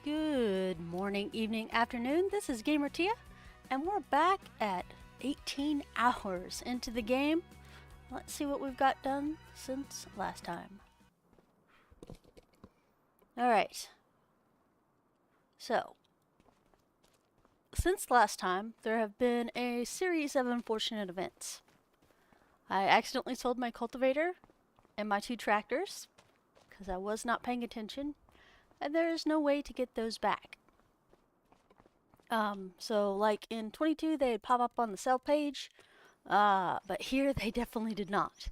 Good morning, evening, afternoon. This is Gamer Tia, and we're back at 18 hours into the game. Let's see what we've got done since last time. Alright. So, since last time, there have been a series of unfortunate events. I accidentally sold my cultivator and my 2 tractors, because I was not paying attention, and there is no way to get those back. So like in 22 they'd pop up on the sell page, but here they definitely did not.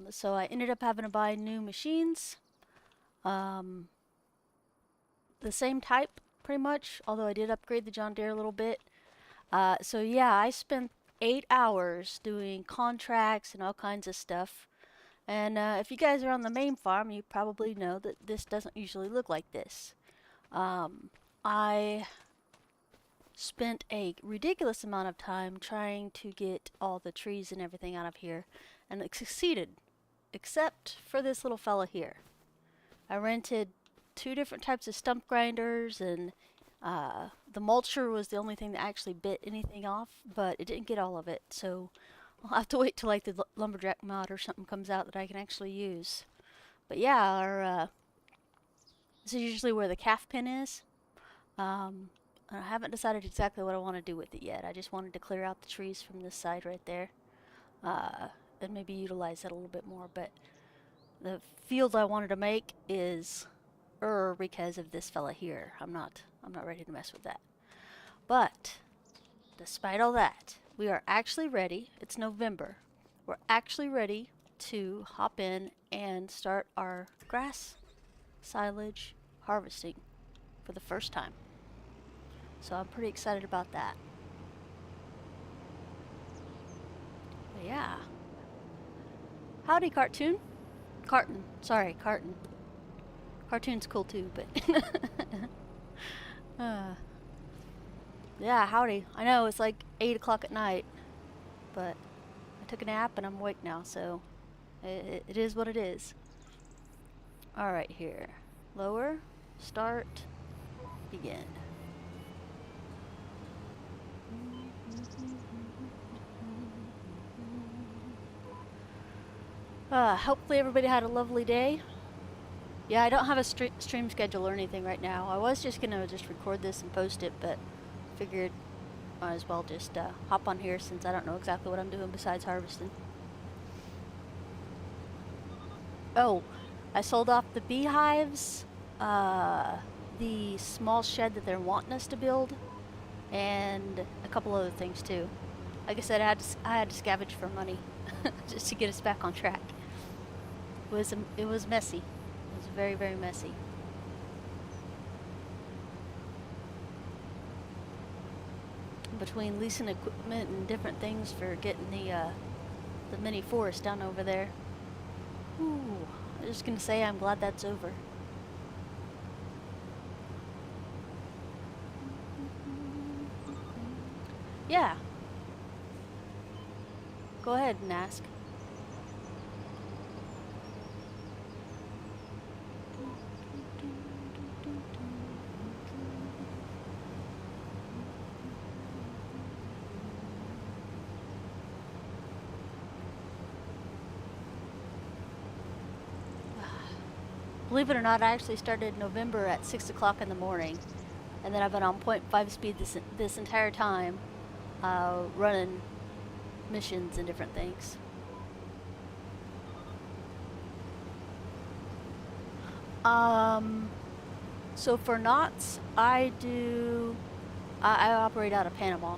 So I ended up having to buy new machines, the same type pretty much, although I did upgrade the John Deere a little bit. So yeah, I spent 8 hours doing contracts and all kinds of stuff. And if you guys are on the main farm, you probably know that this doesn't usually look like this. I spent a ridiculous amount of time trying to get all the trees and everything out of here, and it succeeded, except for this little fella here. I rented 2 different types of stump grinders, and the mulcher was the only thing that actually bit anything off, but it didn't get all of it, so I'll have to wait till like the lumberjack mod or something comes out that I can actually use. But yeah, this is usually where the calf pin is. I haven't decided exactly what I want to do with it yet. I just wanted to clear out the trees from this side right there, and maybe utilize that a little bit more. But the field I wanted to make is because of this fella here. I'm not ready to mess with that. But despite all that, we are actually ready. It's November. We're actually ready to hop in and start our grass silage harvesting for the first time. So I'm pretty excited about that. But yeah. Howdy, Cartoon. Carton. Sorry, Carton. Cartoon's cool too, but... yeah, howdy. I know, it's like 8 o'clock at night. But I took a nap and I'm awake now, so... It is what it is. Alright, here. Lower. Start. Begin. Hopefully everybody had a lovely day. Yeah, I don't have a stream schedule or anything right now. I was just gonna record this and post it, but figured might as well just hop on here since I don't know exactly what I'm doing besides harvesting. Oh, I sold off the beehives, the small shed that they're wanting us to build, and a couple other things too. Like I said, I had to scavenge for money just to get us back on track. It was messy. It was very, very messy. Between leasing equipment and different things for getting the mini forest down over there. Ooh, I'm just gonna say I'm glad that's over. Yeah. Go ahead and ask. Believe it or not, I actually started November at 6 o'clock in the morning, and then I've been on 0.5 speed this entire time, running missions and different things. So for knots, I operate out of Panama.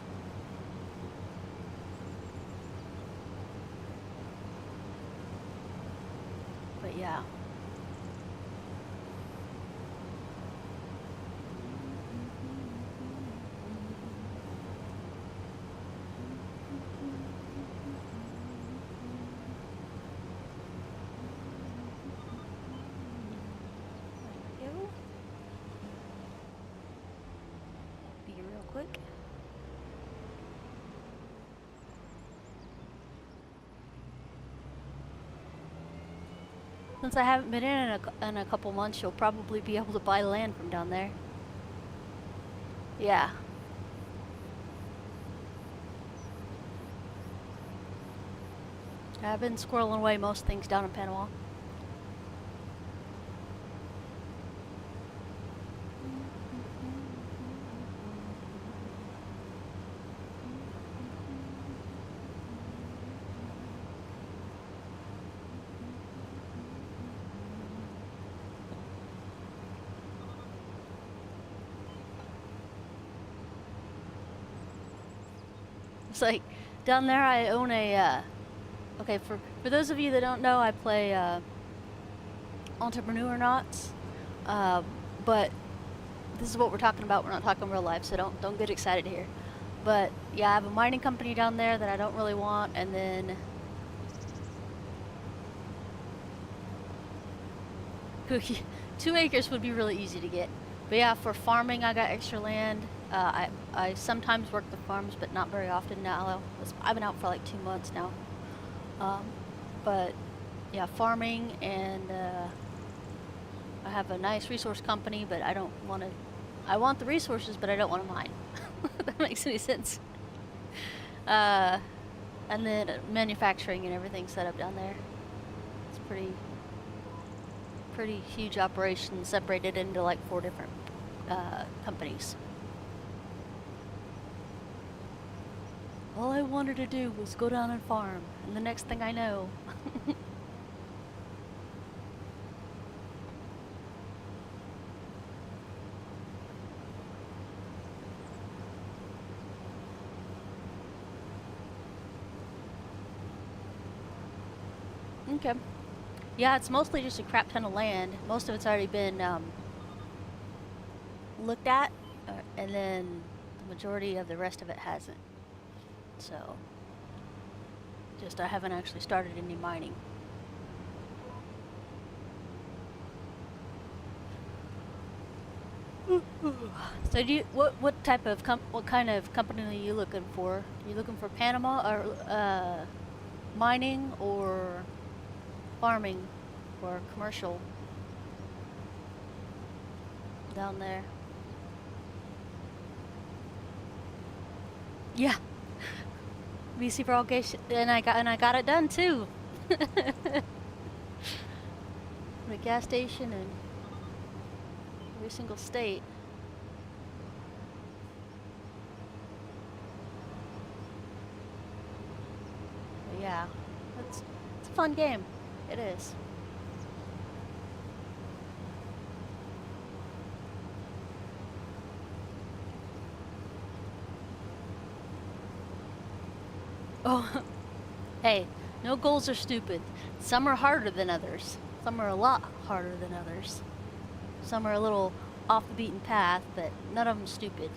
But yeah. Quick. Since I haven't been in a couple months, you'll probably be able to buy land from down there. Yeah. I've been squirreling away most things down in Panama. It's like down there I own a okay, for those of you that don't know, I play Entrepreneur Knots. Uh, but this is what we're talking about. We're not talking real life, so don't get excited here. But yeah, I have a mining company down there that I don't really want, and then 2 acres would be really easy to get. But yeah, for farming, I got extra land. I sometimes work the farms, but not very often now. I've been out for like 2 months now. But yeah, farming, and I have a nice resource company, but I don't want to. I want the resources, but I don't want to mine. If that makes any sense. And then manufacturing and everything set up down there. It's pretty huge operation, separated into like 4 different companies. All I wanted to do was go down and farm, and the next thing I know. Okay. Yeah, it's mostly just a crap ton of land. Most of it's already been looked at, and then the majority of the rest of it hasn't. So, just I haven't actually started any mining. So what type of what kind of company are you looking for? Are you looking for Panama or mining or farming or commercial down there? Yeah. BC for all gas, and I got it done too. The gas station in every single state. But yeah, it's a fun game. It is. Oh, hey, no goals are stupid. Some are harder than others. Some are a lot harder than others. Some are a little off the beaten path, but none of them stupid.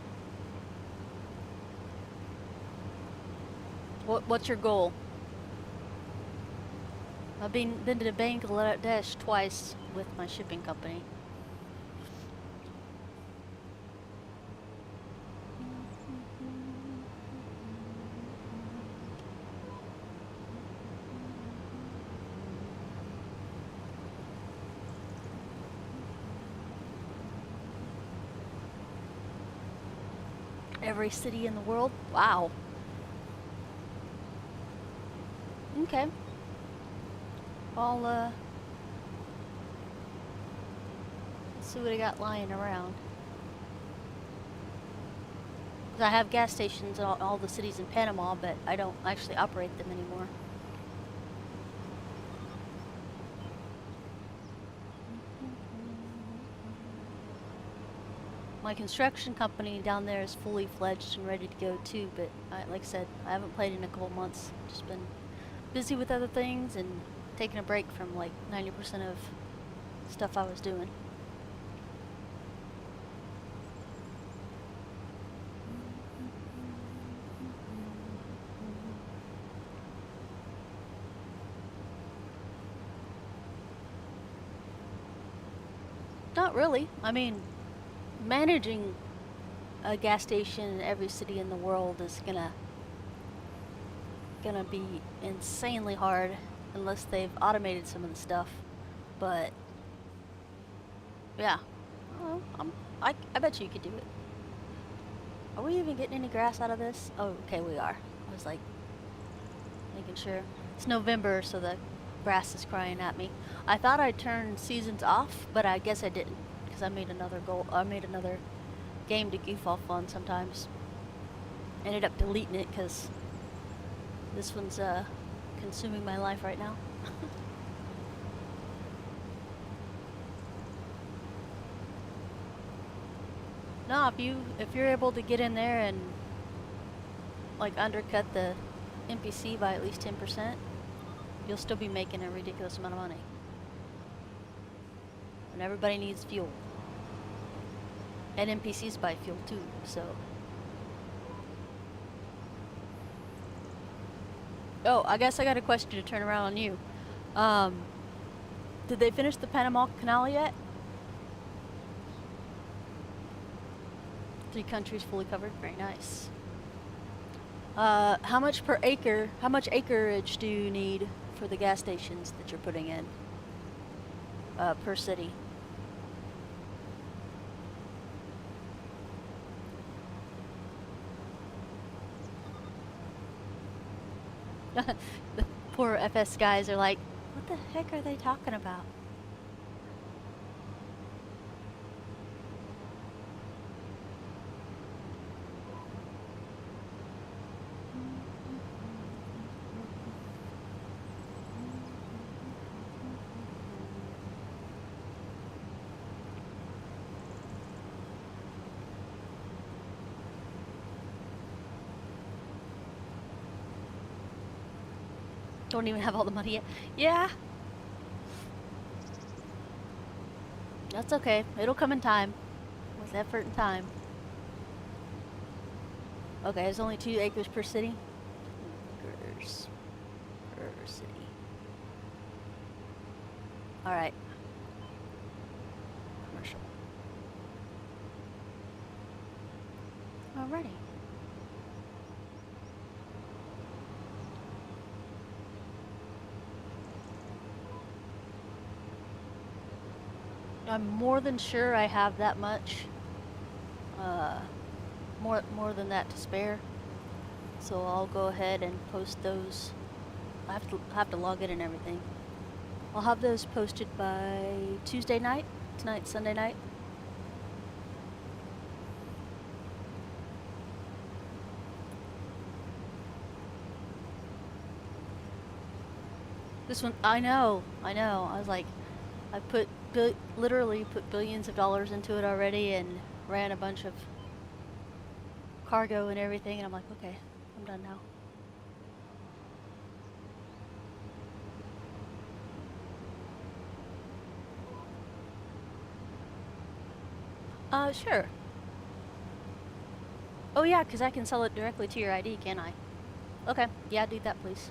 What's your goal? I've been to Bangladesh twice with my shipping company. Every city in the world? Wow. Okay. I'll, let's see what I got lying around. 'Cause I have gas stations in all the cities in Panama, but I don't actually operate them anymore. My construction company down there is fully fledged and ready to go too, but like I said, I haven't played in a couple months. Just been busy with other things and taking a break from like 90% of stuff I was doing. Not really. I mean, managing a gas station in every city in the world is gonna be insanely hard unless they've automated some of the stuff. But yeah, well, I bet you could do it. Are we even getting any grass out of this? Oh, okay, we are. I was like, making sure. It's November, so the grass is crying at me. I thought I turned seasons off, but I guess I didn't, because I made another goal. I made another game to goof off on sometimes. Ended up deleting it because this one's consuming my life right now. No, if you're able to get in there and like undercut the NPC by at least 10%, you'll still be making a ridiculous amount of money. And everybody needs fuel. And NPCs buy fuel too, so. Oh, I guess I got a question to turn around on you. Did they finish the Panama Canal yet? 3 countries fully covered. Very nice. How much acreage do you need for the gas stations that you're putting in? Per city. The poor FS guys are like, what the heck are they talking about? Don't even have all the money yet. Yeah. That's okay. It'll come in time. With effort and time. Okay, there's only 2 acres per city. Acres per city. Alright. Commercial. Alrighty. I'm more than sure I have that much. More than that to spare. So I'll go ahead and post those. I have to log in and everything. I'll have those posted by Tuesday night. Tonight's Sunday night. This one, I know. I was like, I literally put billions of dollars into it already and ran a bunch of cargo and everything, and I'm like, okay, I'm done now. Sure. Oh yeah, because I can sell it directly to your ID, can I? Okay, yeah, do that, please.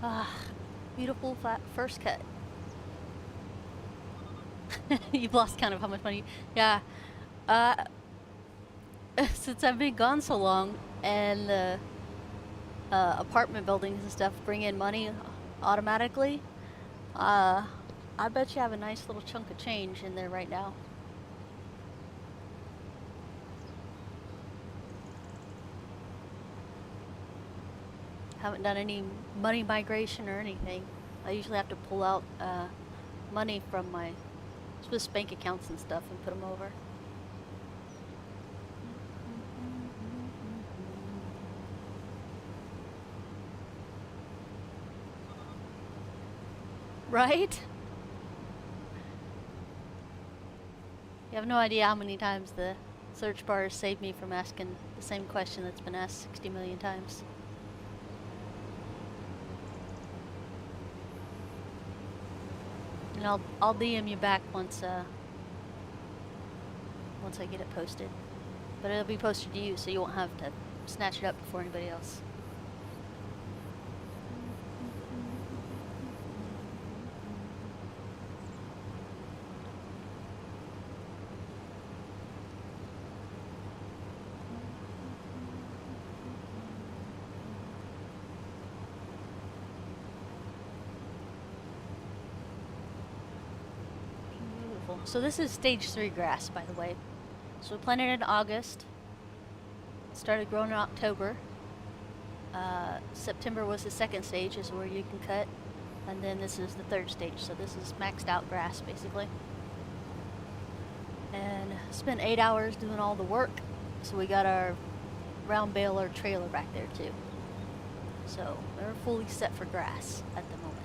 Ah, beautiful flat first cut. You've lost count of how much money. Yeah. Since I've been gone so long, and the apartment buildings and stuff bring in money automatically, I bet you have a nice little chunk of change in there right now. Haven't done any money migration or anything. I usually have to pull out money from my Swiss bank accounts and stuff and put them over. Right? You have no idea how many times the search bar has saved me from asking the same question that's been asked 60 million times. And I'll DM you back once I get it posted. But it'll be posted to you, so you won't have to snatch it up before anybody else. So this is stage 3 grass, by the way. So we planted in August. It started growing in October. September was the second stage, is where you can cut. And then this is the third stage. So this is maxed out grass, basically. And spent 8 hours doing all the work. So we got our round baler trailer back there too. So we're fully set for grass at the moment.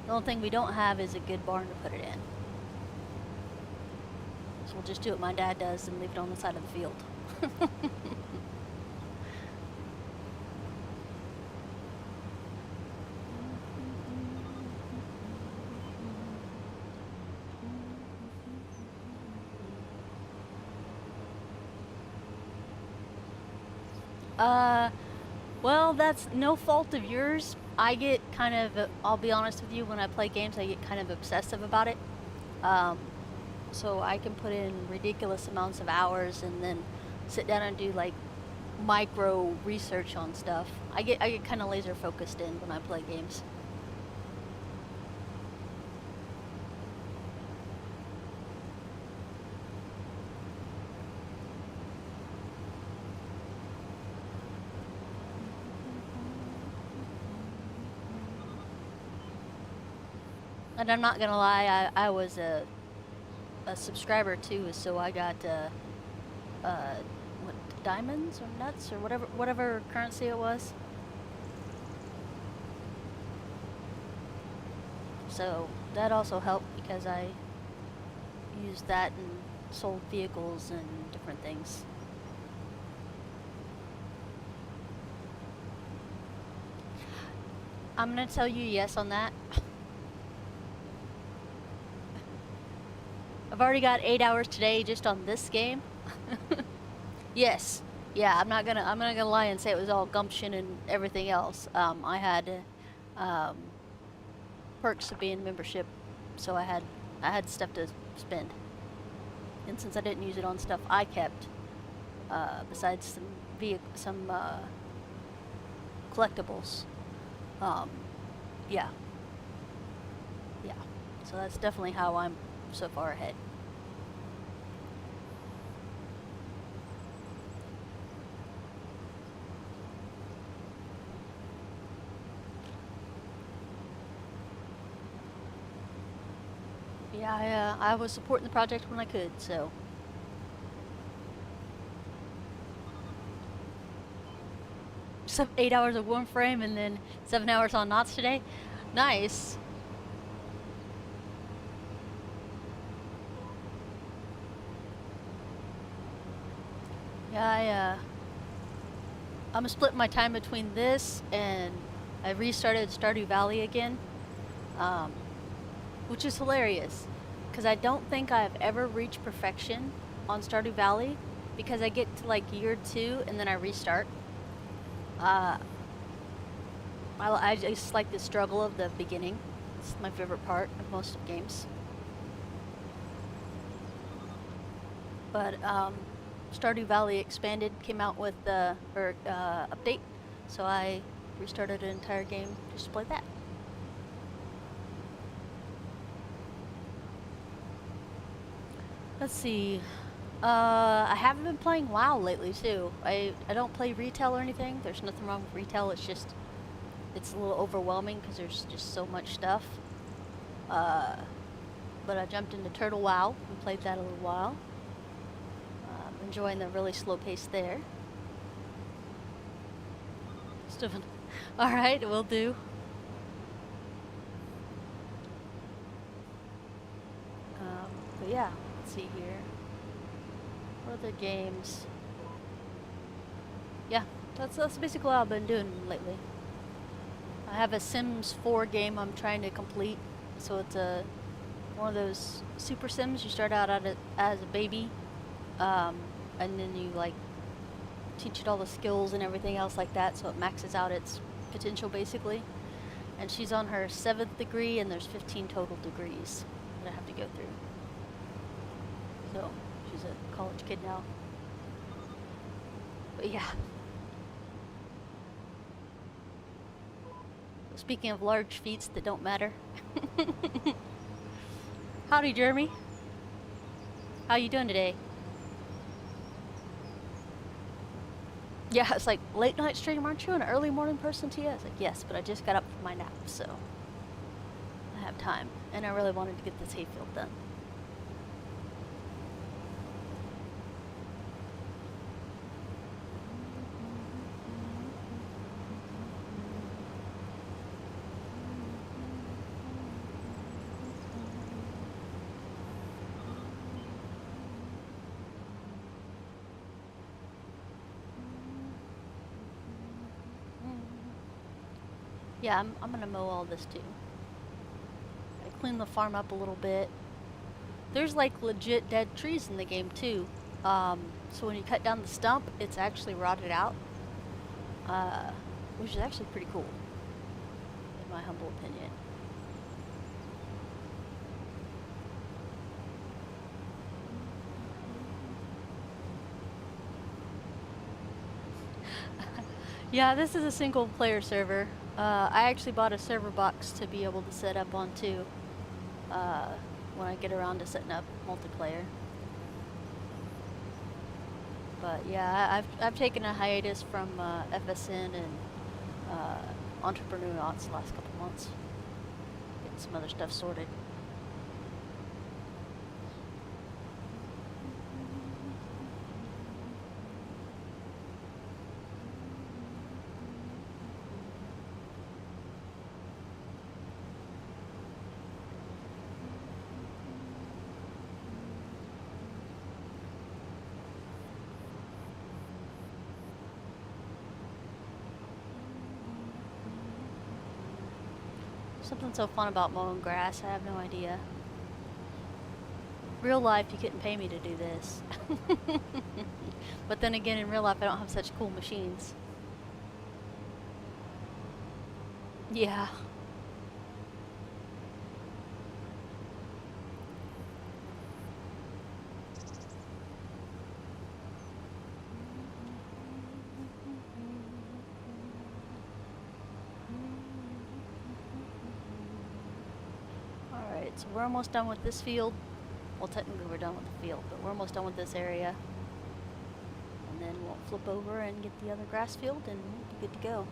The only thing we don't have is a good barn to put it in. So we'll just do what my dad does and leave it on the side of the field. Well, that's no fault of yours. I get kind of, I'll be honest with you, when I play games, I get kind of obsessive about it. So I can put in ridiculous amounts of hours and then sit down and do like micro research on stuff. I get kind of laser focused in when I play games. And I'm not gonna lie, I was a subscriber too, so I got what, diamonds or nuts or whatever currency it was. So that also helped because I used that and sold vehicles and different things. I'm gonna tell you yes on that. I've already got 8 hours today just on this game. Yes. Yeah, I'm not gonna lie and say it was all gumption and everything else. I had perks of being membership, so I had stuff to spend. And since I didn't use it on stuff I kept, besides some collectibles, yeah. So that's definitely how I'm so far ahead. Yeah, I was supporting the project when I could, so. So 8 hours of one frame and then 7 hours on knots today. Nice. Yeah, I'm gonna split my time between this and I restarted Stardew Valley again, which is hilarious because I don't think I've ever reached perfection on Stardew Valley because I get to like year 2 and then I restart. I just like the struggle of the beginning. It's my favorite part of most games. But Stardew Valley Expanded came out with the update, so I restarted an entire game just to play that. Let's see. I haven't been playing WoW lately too. I don't play retail or anything. There's nothing wrong with retail. It's just it's a little overwhelming because there's just so much stuff. But I jumped into Turtle WoW and played that a little while. Enjoying the really slow pace there. All right, will do. But yeah, let's see here. What other games? Yeah, that's basically what I've been doing lately. I have a Sims 4 game I'm trying to complete. So it's one of those super Sims. You start out as a baby. And then you like teach it all the skills and everything else like that, so it maxes out its potential basically. And she's on her 7th degree, and there's 15 total degrees that I have to go through. So she's a college kid now. But yeah. Speaking of large feats that don't matter. Howdy, Jeremy. How you doing today? Yeah, it's like, late night stream, aren't you an early morning person, Tia? It's like, yes, but I just got up from my nap, so I have time. And I really wanted to get this hayfield done. Yeah, I'm gonna mow all this too. I clean the farm up a little bit. There's like legit dead trees in the game too. So when you cut down the stump, it's actually rotted out, which is actually pretty cool, in my humble opinion. Yeah, this is a single player server. I actually bought a server box to be able to set up on too, when I get around to setting up multiplayer. But yeah, I've taken a hiatus from FSN and Entrepreneurs the last couple months. Getting some other stuff sorted. Something so fun about mowing grass, I have no idea. Real life, you couldn't pay me to do this. But then again, in real life, I don't have such cool machines. Yeah. Alright, so we're almost done with this field. Well, technically we're done with the field, but we're almost done with this area. And then we'll flip over and get the other grass field and we'll be good to go.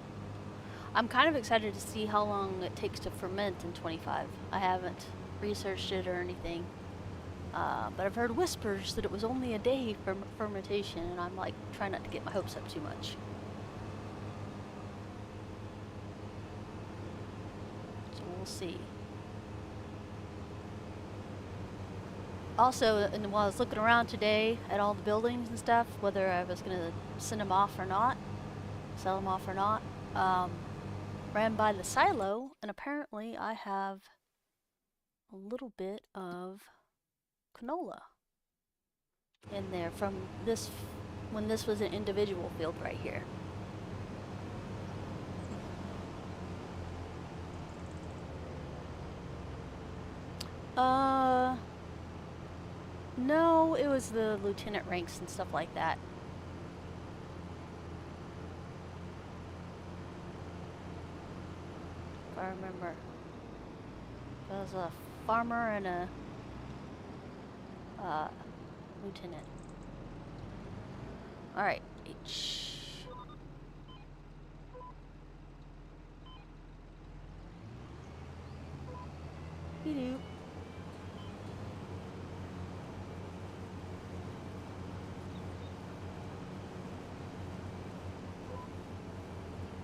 I'm kind of excited to see how long it takes to ferment in 25. I haven't researched it or anything. But I've heard whispers that it was only a day for fermentation, and I'm like, trying not to get my hopes up too much. So we'll see. Also, and while I was looking around today at all the buildings and stuff, whether I was going to send them off or not, sell them off or not, ran by the silo, and apparently I have a little bit of canola in there from this, when this was an individual field right here. No, it was the lieutenant ranks and stuff like that. If I remember. There was a farmer and a lieutenant. Alright, H. Doo-doo.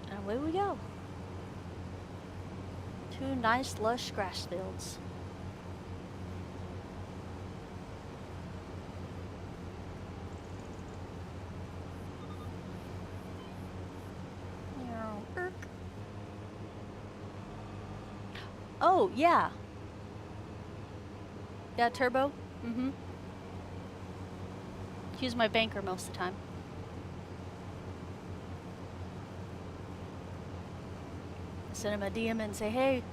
And away we go. Two nice lush grass fields. Oh, yeah. Yeah, turbo. Mm-hmm. Use my banker most of the time. I send him a DM and say, hey,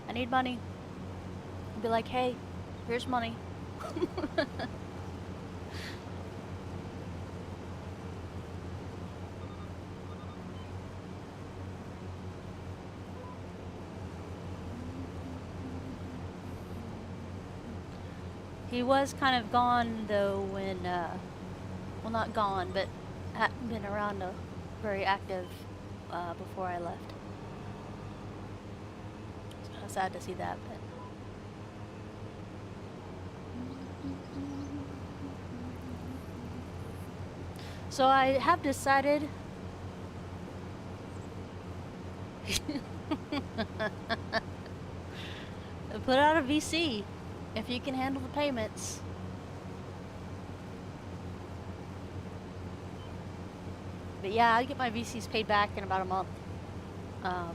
I need money. He'll be like, hey, here's money. He was kind of gone though when, well, not gone, but hadn't been around very active before I left. It's kind of sad to see that, but. So I have decided. Put out a VC if you can handle the payments. But yeah, I get my VCs paid back in about a month.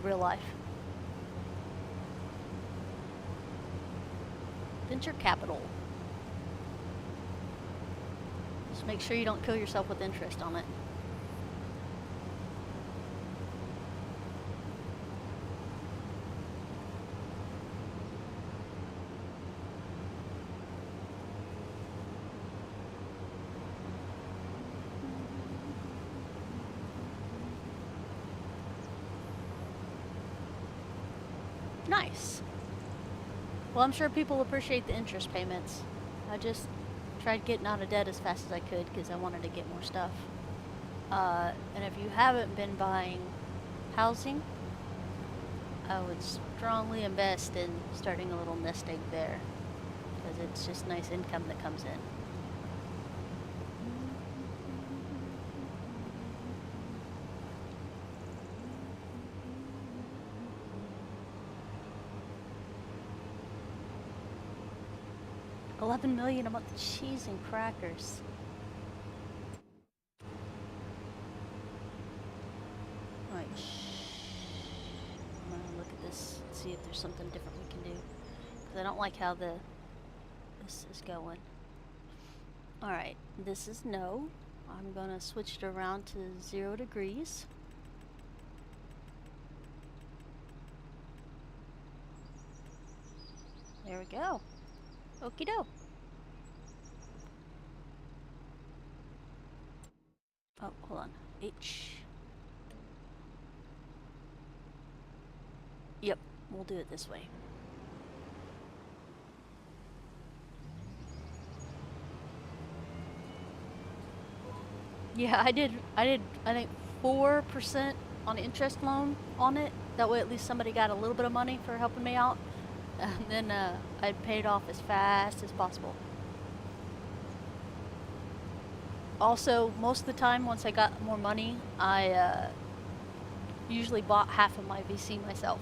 Real life. Venture capital. Just make sure you don't kill yourself with interest on it. Nice. Well, I'm sure people appreciate the interest payments. I just tried getting out of debt as fast as I could because I wanted to get more stuff. And if you haven't been buying housing, I would strongly invest in starting a little nest egg there because it's just nice income that comes in. $11 million a month. Cheese and crackers. Alright, I'm gonna look at this and see if there's something different we can do. Because I don't like how this is going. Alright, this is no. I'm gonna switch it around to 0 degrees. There we go. Okie doke. Oh, hold on. H. Yep, we'll do it this way. Yeah, I think 4% on interest loan on it. That way at least somebody got a little bit of money for helping me out. And then I'd pay it off as fast as possible. Also, most of the time, once I got more money, I usually bought half of my VC myself.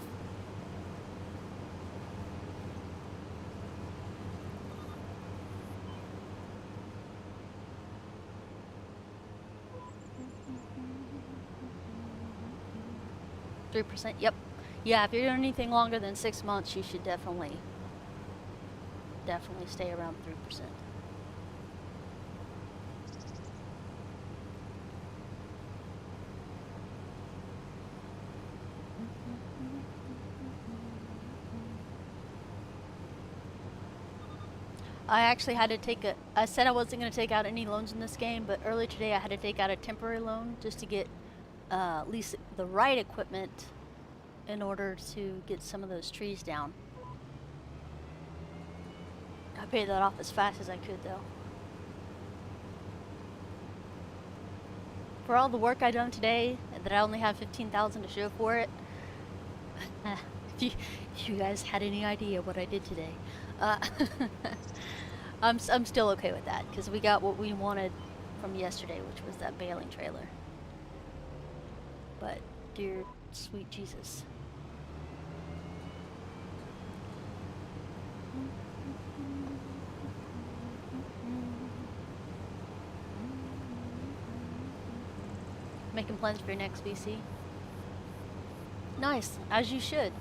%, yep. Yeah, if you're doing anything longer than 6 months, you should definitely stay around 3%. I actually had to take I said I wasn't going to take out any loans in this game, but earlier today I had to take out a temporary loan just to get at least the right equipment in order to get some of those trees down. I paid that off as fast as I could though. For all the work I done today, that I only have 15,000 to show for it, if you guys had any idea what I did today, I'm still okay with that because we got what we wanted from yesterday, which was that baling trailer. But dear sweet Jesus. Making plans for your next VC? Nice, as you should.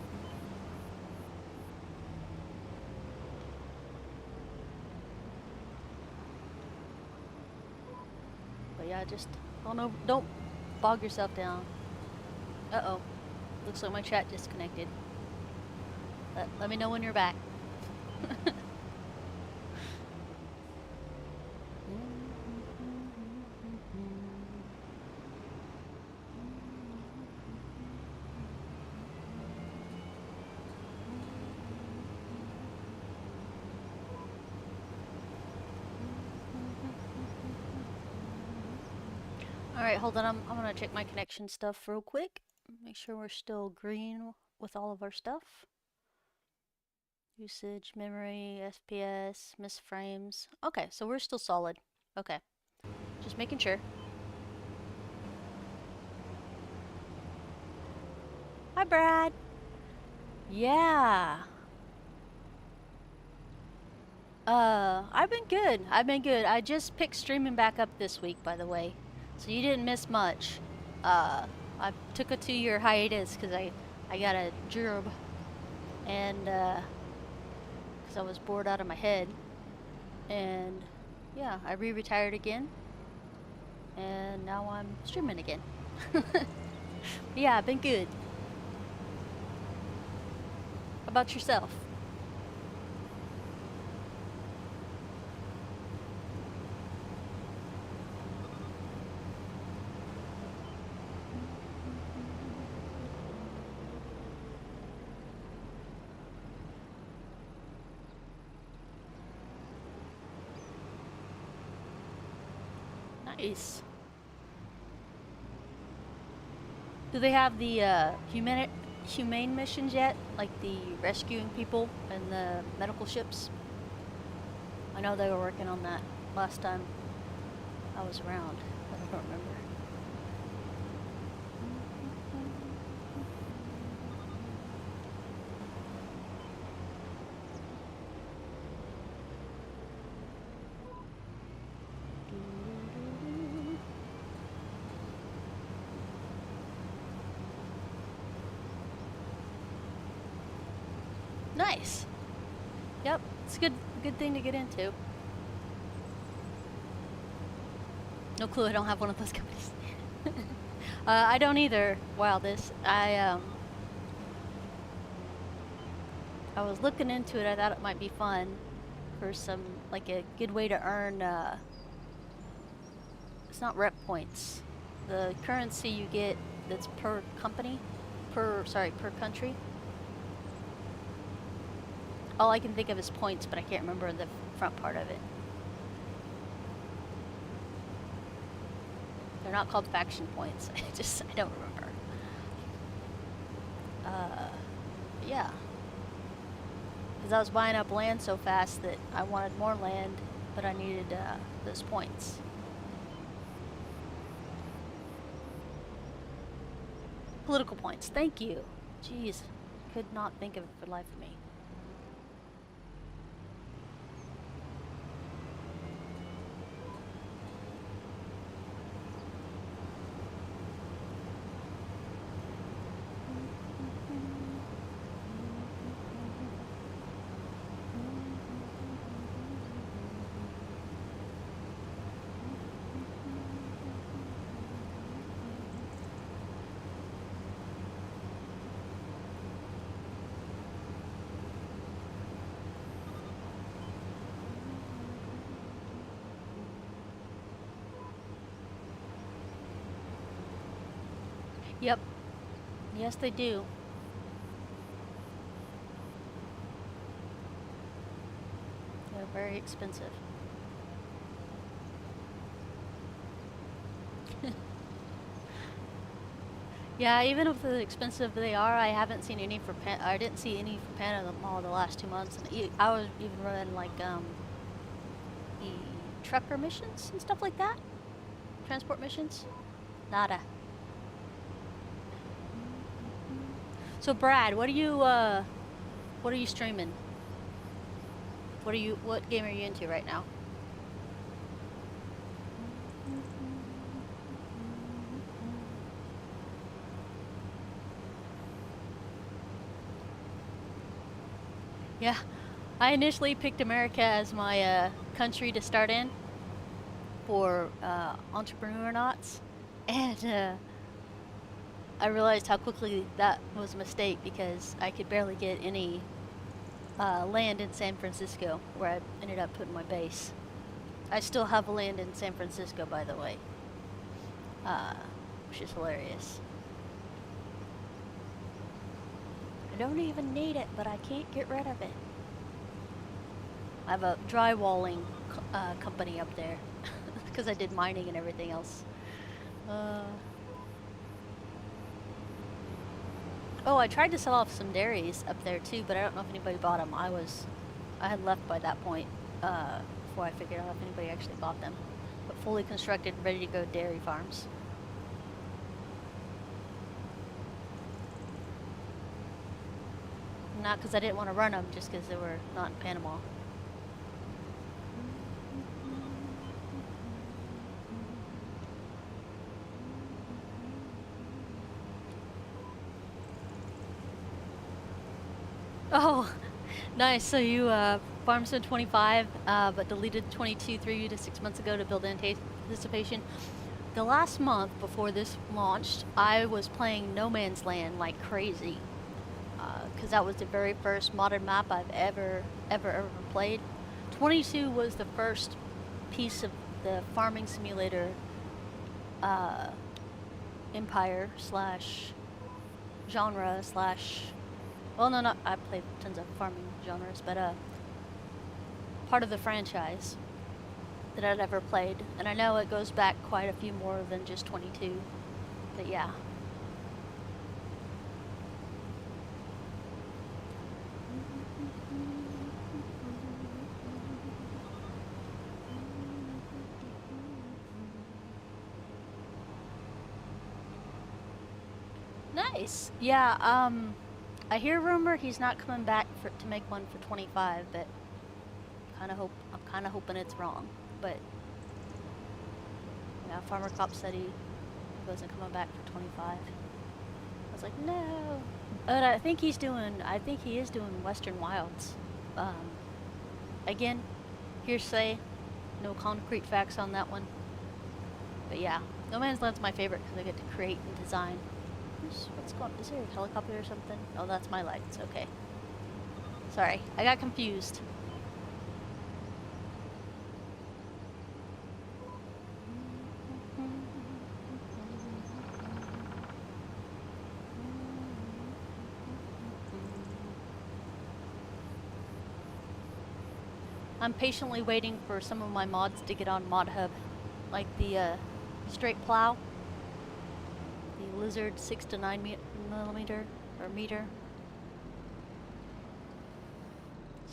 But yeah, just don't bog yourself down. Uh-oh. Looks like my chat disconnected. Let me know when you're back. Alright, hold on. I'm gonna check my connection stuff real quick. Make sure we're still green with all of our stuff. Usage, memory, FPS, missed frames. Okay, so we're still solid. Okay. Just making sure. Hi, Brad. Yeah. I've been good. I've been good. I just picked streaming back up this week, by the way. So you didn't miss much. I took a 2-year hiatus because I got a job. And, because I was bored out of my head. And, yeah, I re-retired again. And now I'm streaming again. Yeah, I've been good. How about yourself? Nice. Do they have the humane missions yet? Like the rescuing people and the medical ships? I know they were working on that last time I was around, but I don't remember. Nice. Yep, it's a good thing to get into. No clue, I don't have one of those companies. I don't either. Wow, I was looking into it. I thought it might be fun for some, like a good way to earn, it's not rep points. The currency you get that's per company, per country. All I can think of is points, but I can't remember the front part of it. They're not called faction points. I don't remember. Yeah. Because I was buying up land so fast that I wanted more land, but I needed those points. Political points. Thank you. Jeez. Could not think of it for the life of me. Yep. Yes, they do. They're very expensive. Yeah, even if they're expensive they are, I haven't seen any for I didn't see any for Panama the last 2 months. And I was even running like the trucker missions and stuff like that. Transport missions. Nada. So Brad, what are you streaming? What game are you into right now? Yeah, I initially picked America as my country to start in for entrepreneur knots, and I realized how quickly that was a mistake because I could barely get any land in San Francisco, where I ended up putting my base. I still have land in San Francisco, by the way, which is hilarious. I don't even need it, but I can't get rid of it. I have a drywalling company up there because I did mining and everything else. Uh. Oh, I tried to sell off some dairies up there too, but I don't know if anybody bought them. I had left by that point before I figured out if anybody actually bought them. But fully constructed, ready to go dairy farms. Not because I didn't want to run them, just because they were not in Panama. Oh, nice. So you farmed some 25, but deleted 22 3 to 6 months ago to build anticipation. The last month before this launched, I was playing No Man's Land like crazy. Because that was the very first modded map I've ever played. 22 was the first piece of the farming simulator empire slash genre slash, well, no, not, I played tons of farming genres, but part of the franchise that I'd ever played. And I know it goes back quite a few more than just 22, but yeah. Nice. Yeah, I hear rumor he's not coming back to make one for 25, but I'm kind of hoping it's wrong. But yeah, Farmer Cop said he wasn't coming back for 25. I was like, no. But I think he is doing Western Wilds. Again, hearsay, no concrete facts on that one. But yeah, No Man's Land's my favorite because I get to create and design. What's going on? Is there a helicopter or something? Oh, that's my lights. Okay. Sorry, I got confused. I'm patiently waiting for some of my mods to get on Mod Hub, like the straight plow. Lizard 6 to 9 millimeter or meter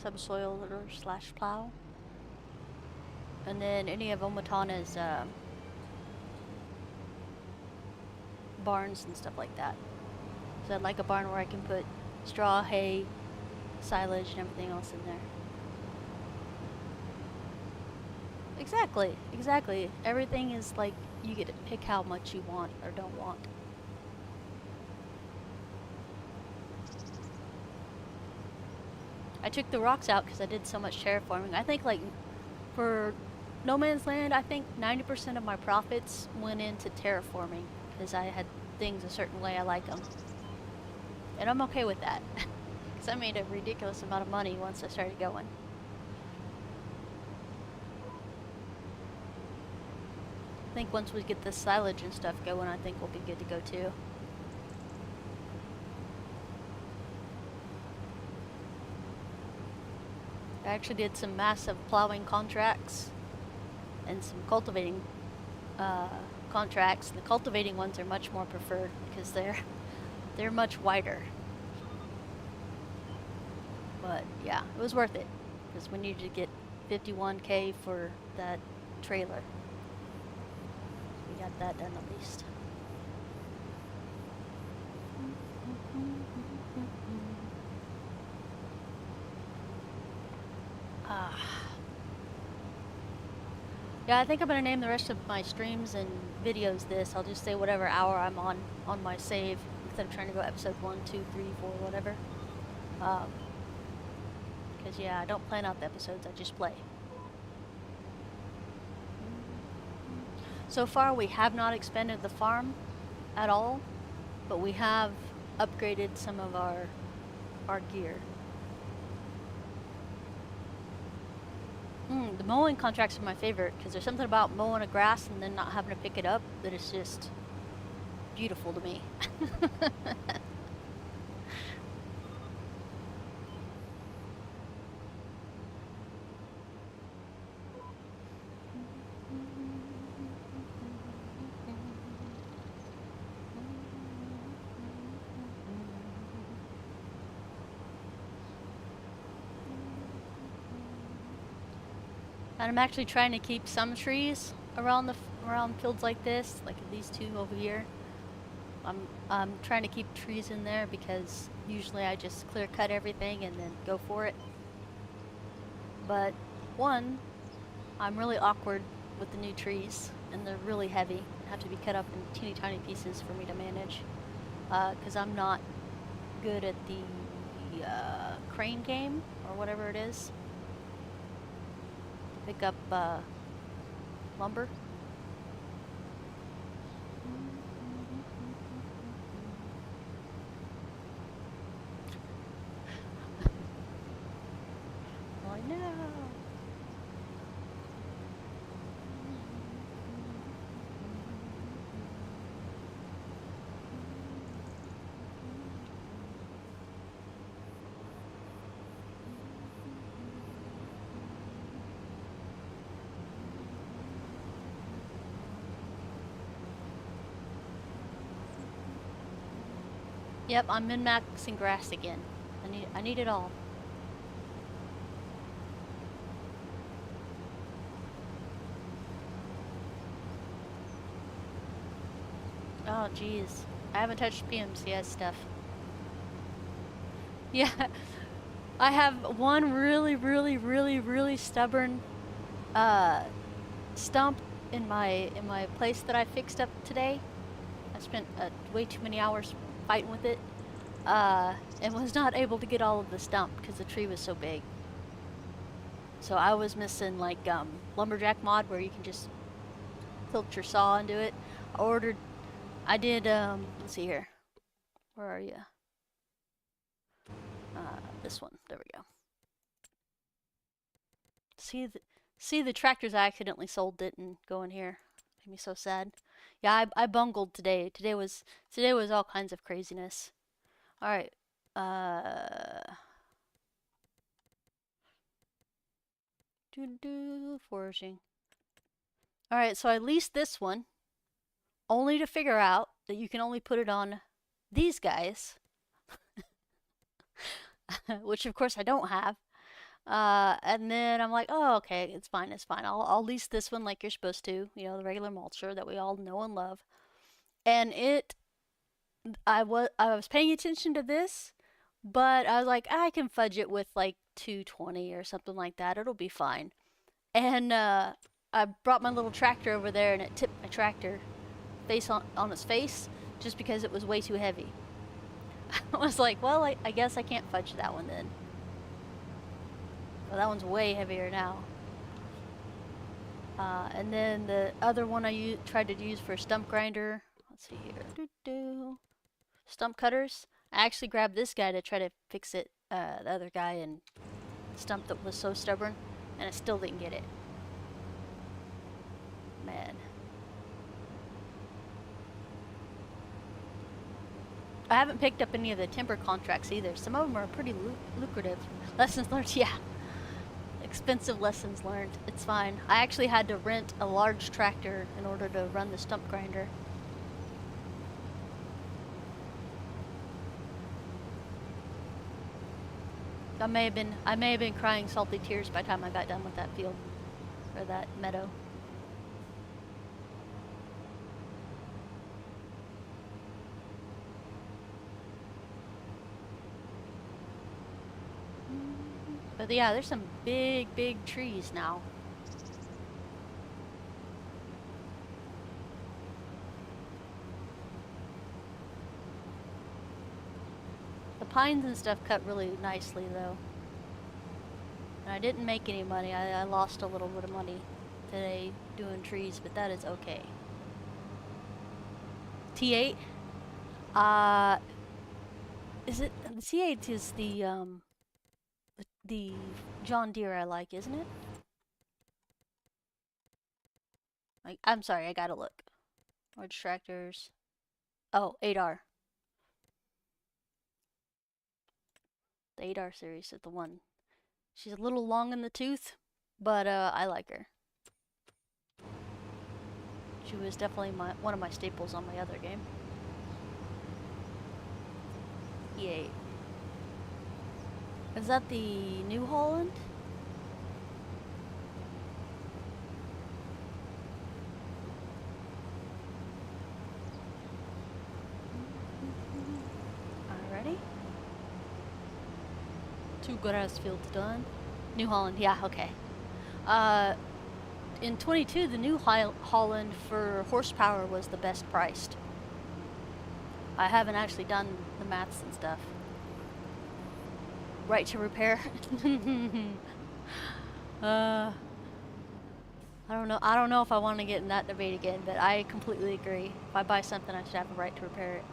subsoil slash plow, and then any of Omatana's barns and stuff like that. So I'd like a barn where I can put straw, hay, silage, and everything else in there. Exactly. Everything is like you get to pick how much you want or don't want. I took the rocks out because I did so much terraforming. I think like for No Man's Land, I think 90% of my profits went into terraforming because I had things a certain way I like them. And I'm okay with that because I made a ridiculous amount of money once I started going. I think once we get the silage and stuff going, I think we'll be good to go too. I actually did some massive plowing contracts and some cultivating contracts. The cultivating ones are much more preferred because they're much wider. But yeah, it was worth it because we needed to get 51K for that trailer. We got that done at least. Yeah, I think I'm gonna name the rest of my streams and videos this. I'll just say whatever hour I'm on my save instead of trying to go episode 1, 2, 3, 4, whatever. Because yeah, I don't plan out the episodes, I just play. So far we have not expanded the farm at all, but we have upgraded some of our gear. The mowing contracts are my favorite because there's something about mowing a grass and then not having to pick it up that is just beautiful to me. And I'm actually trying to keep some trees around around fields like this, like these two over here. I'm trying to keep trees in there because usually I just clear cut everything and then go for it. But one, I'm really awkward with the new trees and they're really heavy. Have to be cut up in teeny tiny pieces for me to manage. Because I'm not good at the crane game or whatever it is. Pick up lumber. I know. Yep, I'm min-maxing grass again. I need it all. Oh geez. I haven't touched PMCS stuff. Yeah. I have one really stubborn stump in my place that I fixed up today. I spent way too many hours fighting with it. And was not able to get all of the stump because the tree was so big. So I was missing like lumberjack mod where you can just tilt your saw and do it. I did let's see here. Where are you? This one. There we go. See the tractors I accidentally sold didn't go in here. Made me so sad. Yeah, I bungled today. Today was all kinds of craziness. All right. Foraging. All right, so I leased this one only to figure out that you can only put it on these guys, which of course I don't have. And then I'm like, oh, okay, it's fine. I'll lease this one like you're supposed to, you know, the regular mulcher that we all know and love. And I was paying attention to this, but I was like, I can fudge it with like 220 or something like that. It'll be fine. And I brought my little tractor over there, and it tipped my tractor face on its face just because it was way too heavy. I was like, well, I guess I can't fudge that one then. Well, that one's way heavier now. And then the other one I tried to use for a stump grinder. Let's see here. Stump cutters. I actually grabbed this guy to try to fix it, the other guy, and stump that was so stubborn, and I still didn't get it. Man. I haven't picked up any of the timber contracts either. Some of them are pretty lucrative. Lessons learned, yeah. Expensive lessons learned. It's fine. I actually had to rent a large tractor in order to run the stump grinder. I may have been crying salty tears by the time I got done with that field or that meadow. But yeah, there's some big trees now. The pines and stuff cut really nicely though. And I didn't make any money. I lost a little bit of money today doing trees, but that is okay. T8? Is it, the T8 is the John Deere I like, isn't it? I'm sorry, I gotta look. Large tractors. Oh, 8R. The 8R series is the one. She's a little long in the tooth, but I like her. She was definitely one of my staples on my other game. Yay. Is that the New Holland? 2 grass fields done. New Holland, yeah, okay. In 22, the New Holland for horsepower was the best priced. I haven't actually done the maths and stuff. Right to repair. I don't know if I want to get in that debate again, but I completely agree. If I buy something, I should have a right to repair it.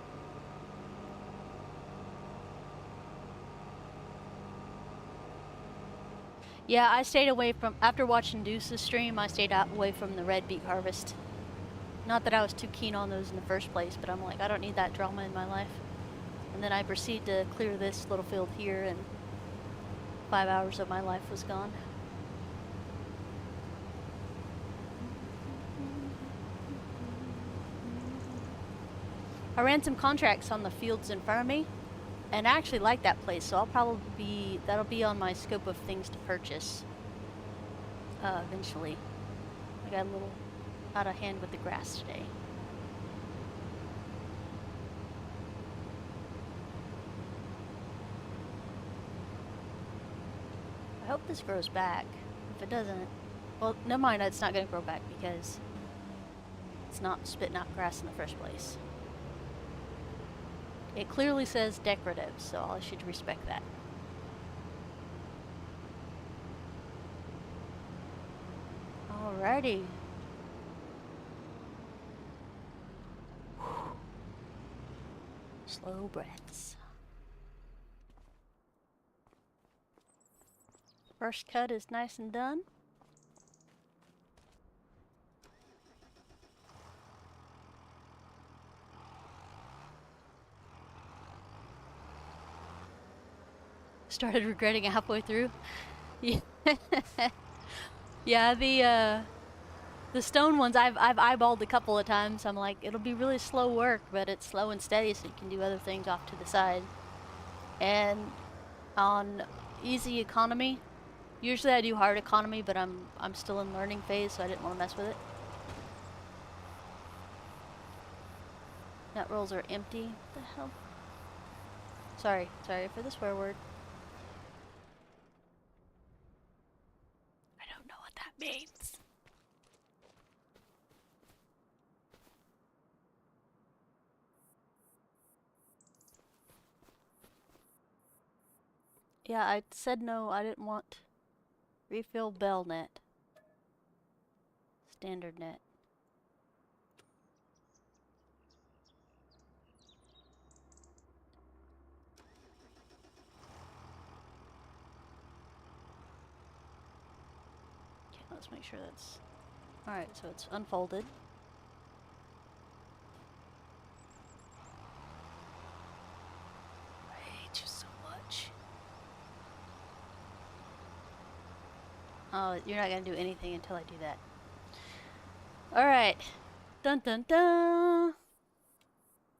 Yeah, I stayed away from, after watching Deuce's stream, I stayed away from the red beet harvest. Not that I was too keen on those in the first place, but I'm like, I don't need that drama in my life. And then I proceeded to clear this little field here, and 5 hours of my life was gone. I ran some contracts on the fields in front of me, and I actually like that place, so that'll be on my scope of things to purchase eventually. I got a little out of hand with the grass today. I hope this grows back. If it doesn't, well, never mind, it's not going to grow back because it's not spitting out grass in the first place. It clearly says decorative, so I should respect that. Alrighty. Slow breaths. First cut is nice and done. Started regretting it halfway through. Yeah, yeah. The stone ones I've eyeballed a couple of times. I'm like, it'll be really slow work, but it's slow and steady, so you can do other things off to the side. And on easy economy, usually I do hard economy, but I'm still in learning phase, so I didn't want to mess with it. Nut rolls are empty. What the hell? Sorry for the swear word. I don't know what that means. Yeah, I said no, I didn't want refill bell net. Standard net. Okay, let's make sure that's... Alright, so it's unfolded. I hate you so much. Oh, you're not gonna do anything until I do that. Alright. Dun dun dun!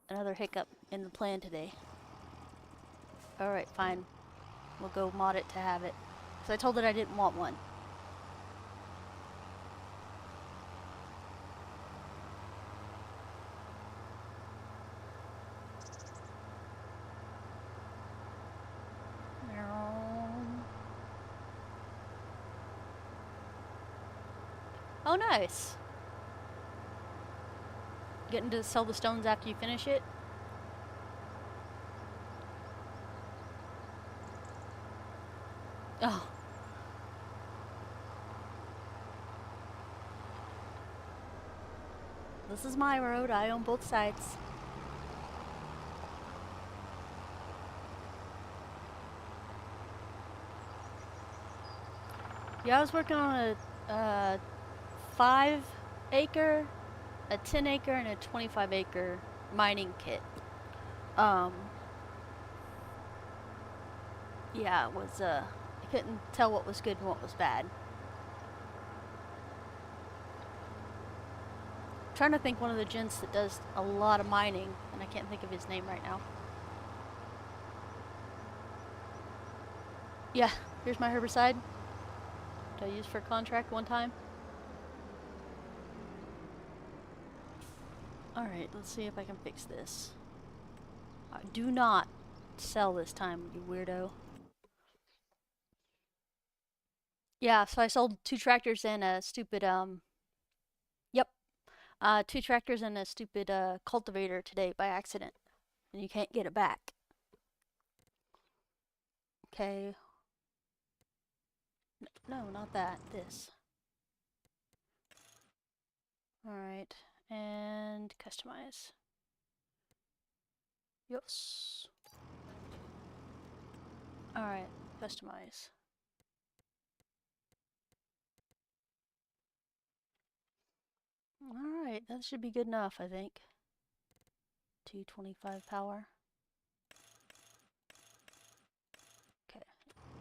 Another hiccup in the plan today. Alright, fine. We'll go mod it to have it. Because I told it I didn't want one. Oh, nice. Getting to sell the stones after you finish it? Oh. This is my road. I own both sides. Yeah, I was working on a 5-acre, a 10-acre, and a 25-acre mining kit. Yeah, it was, I couldn't tell what was good and what was bad. I'm trying to think one of the gents that does a lot of mining, and I can't think of his name right now. Yeah, here's my herbicide. That I used for a contract one time. Alright, let's see if I can fix this. Do not sell this time, you weirdo. Yeah, so I sold 2 tractors and a stupid yep, 2 tractors and a stupid cultivator today by accident, and you can't get it back. Okay. No, not that. This. All right, and customize. Yes. All right, customize. All right, that should be good enough, I think. 225 power. Okay,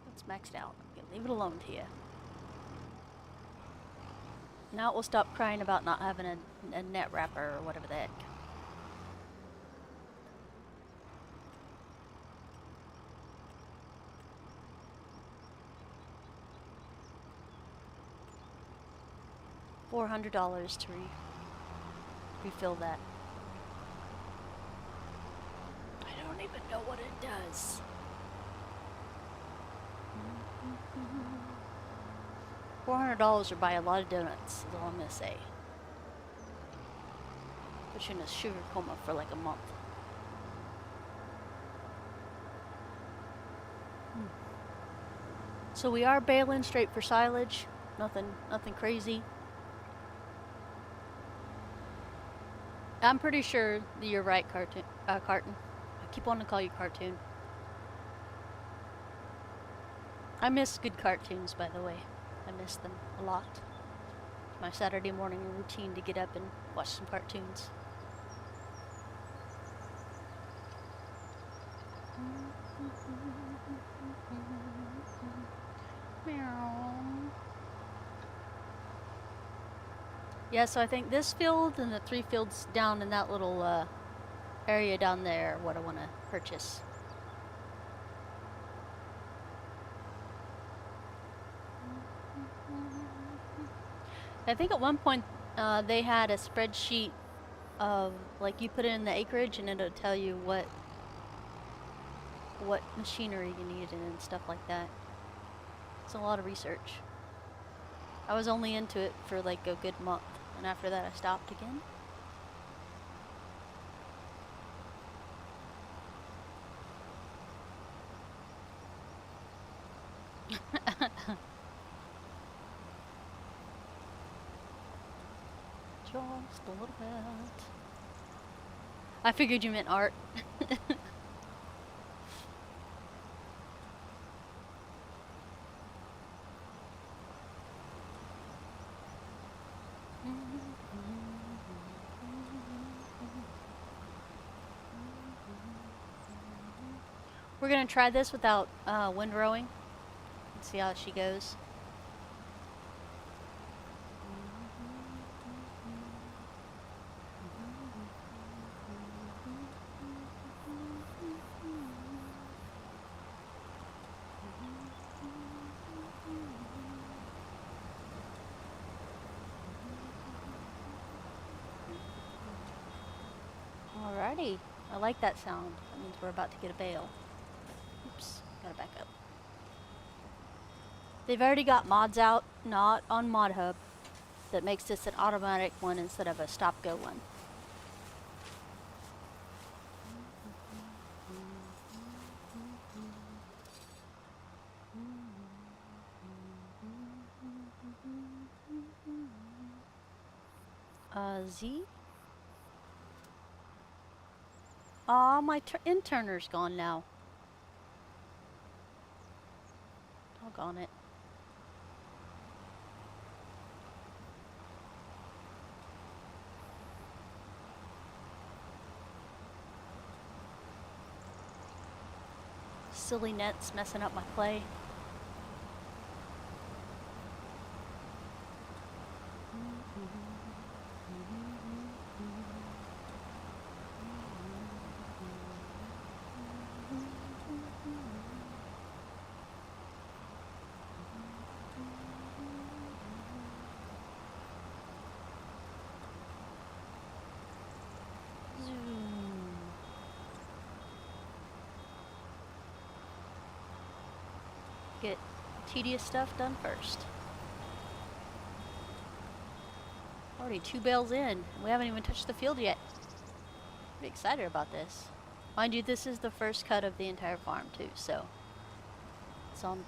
that's maxed out. I'm gonna leave it alone to you. Now it will stop crying about not having a net wrapper or whatever the heck. $400 to refill that. I don't even know what it does. $400 to buy a lot of donuts is all I'm gonna say. Put you in a sugar coma for like a month. So we are baling straight for silage. Nothing crazy. I'm pretty sure that you're right, Cartoon. Carton. I keep wanting to call you Cartoon. I miss good cartoons, by the way. I miss them a lot. It's my Saturday morning routine to get up and watch some cartoons. Meow. Yeah, so I think this field and the 3 fields down in that little area down there are what I want to purchase. I think at one point they had a spreadsheet of, like, you put it in the acreage and it'll tell you what machinery you needed and stuff like that. It's a lot of research. I was only into it for like a good month, and after that I stopped again. Just a little bit. I figured you meant art. We're gonna try this without windrowing and see how she goes. Alrighty, I like that sound. That means we're about to get a bale. Oops, gotta back up. They've already got mods out, not on Mod Hub, that makes this an automatic one instead of a stop-go one. Z? Aw, my interner's gone now. Doggone it. Silly nets messing up my play. Get tedious stuff done first. Already 2 bales in. We haven't even touched the field yet. Pretty excited about this. Mind you, this is the first cut of the entire farm too, so it's on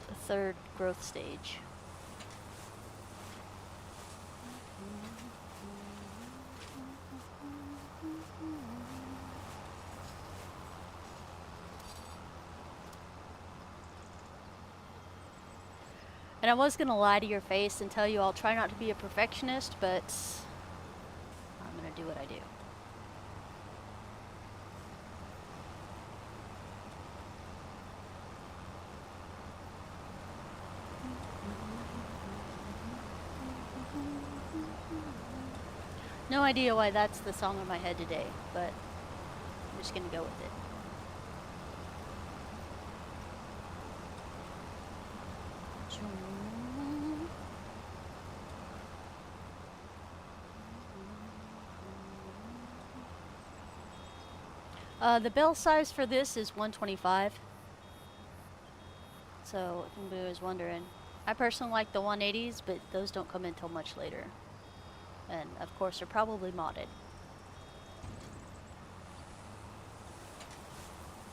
the 3rd growth stage. And I was gonna lie to your face and tell you I'll try not to be a perfectionist, but I'm gonna do what I do. No idea why that's the song in my head today, but I'm just gonna go with it. The bale size for this is 125. So, if anybody was wondering, I personally like the 180s, but those don't come in until much later. And, of course, they're probably modded.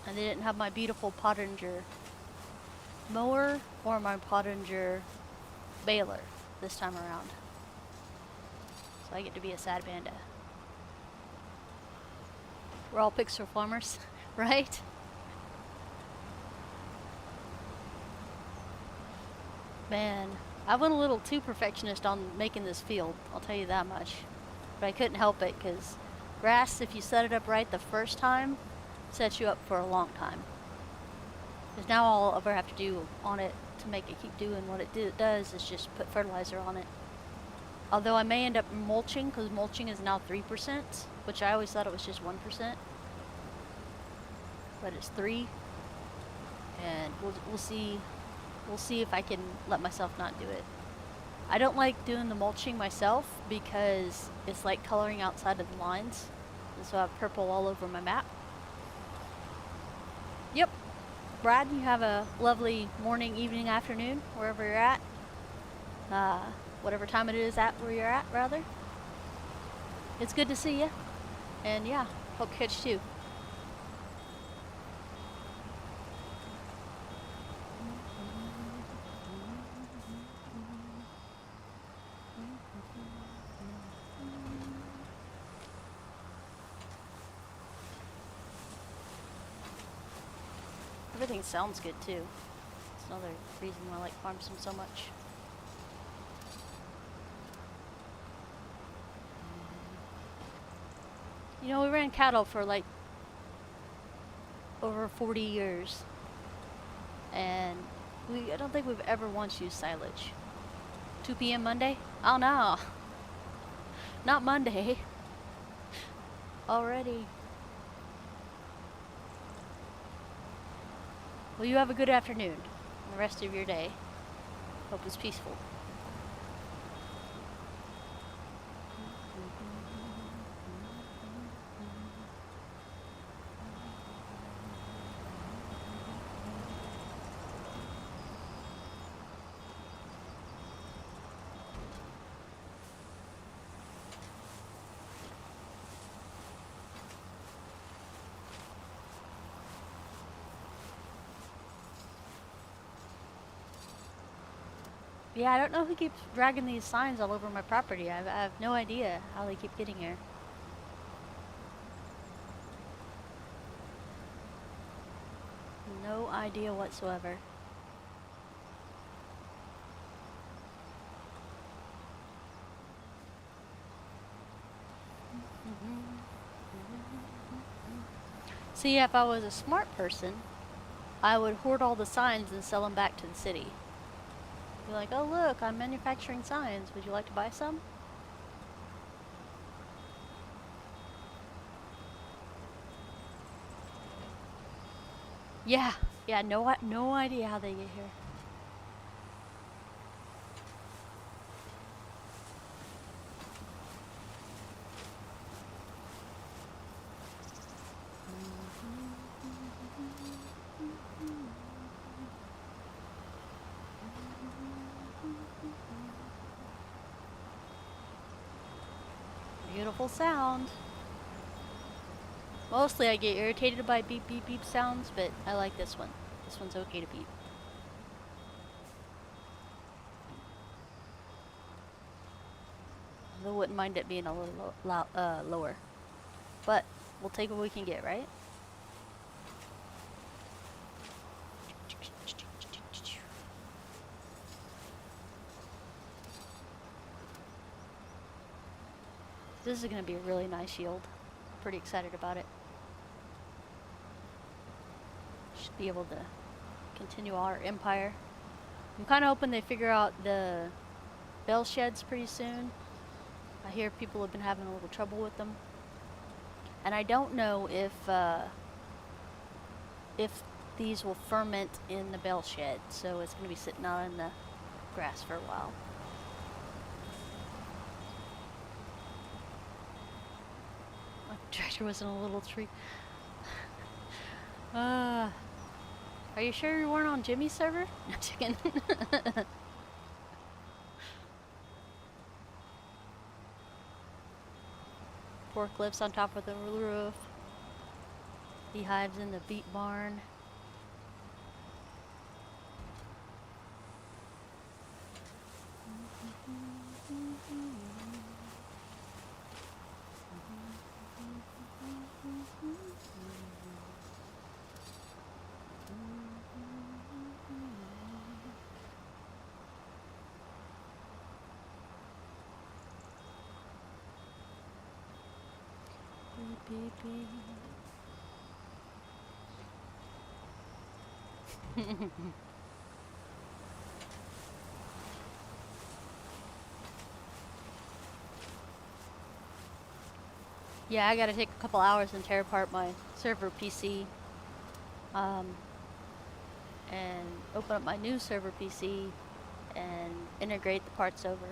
And they didn't have my beautiful Pottinger mower or my Pottinger baler this time around. So I get to be a sad panda. We're all pixel farmers, right? Man, I went a little too perfectionist on making this field, I'll tell you that much. But I couldn't help it, because grass, if you set it up right the first time, sets you up for a long time. Because now all I'll ever have to do on it to make it keep doing what it does is just put fertilizer on it. Although I may end up mulching, because mulching is now 3%, which I always thought it was just 1%. But it's 3%. And we'll see. We'll see if I can let myself not do it. I don't like doing the mulching myself because it's like coloring outside of the lines. And so I have purple all over my map. Yep. Brad, you have a lovely morning, evening, afternoon, wherever you're at. Whatever time it is at where you're at, rather. It's good to see you. And yeah, hope to catch you too. Everything sounds good too. It's another reason why I like Farm Sim so much. You know, we ran cattle for like over 40 years. And I don't think we've ever once used silage. 2 p.m. Monday? Oh no. Not Monday. Already. Well, you have a good afternoon and the rest of your day. Hope it's peaceful. Yeah, I don't know who keeps dragging these signs all over my property. I have no idea how they keep getting here. No idea whatsoever. See, if I was a smart person, I would hoard all the signs and sell them back to the city. Be like, oh look, I'm manufacturing signs. Would you like to buy some? Yeah, no idea how they get here. Beautiful sound. Mostly I get irritated by beep beep beep sounds, but I like this one. This one's okay to beep. I wouldn't mind it being a little lower. But we'll take what we can get, right? This is going to be a really nice yield. Pretty excited about it. Should be able to continue our empire. I'm kind of hoping they figure out the bell sheds pretty soon. I hear people have been having a little trouble with them. And I don't know if these will ferment in the bell shed, so it's going to be sitting out in the grass for a while. My tractor was in a little tree. Are you sure you weren't on Jimmy's server? No, chicken. Forklifts on top of the roof. Beehives in the beet barn. Beep, beep, beep. Yeah, I gotta take a couple hours and tear apart my server PC, and open up my new server PC and integrate the parts over.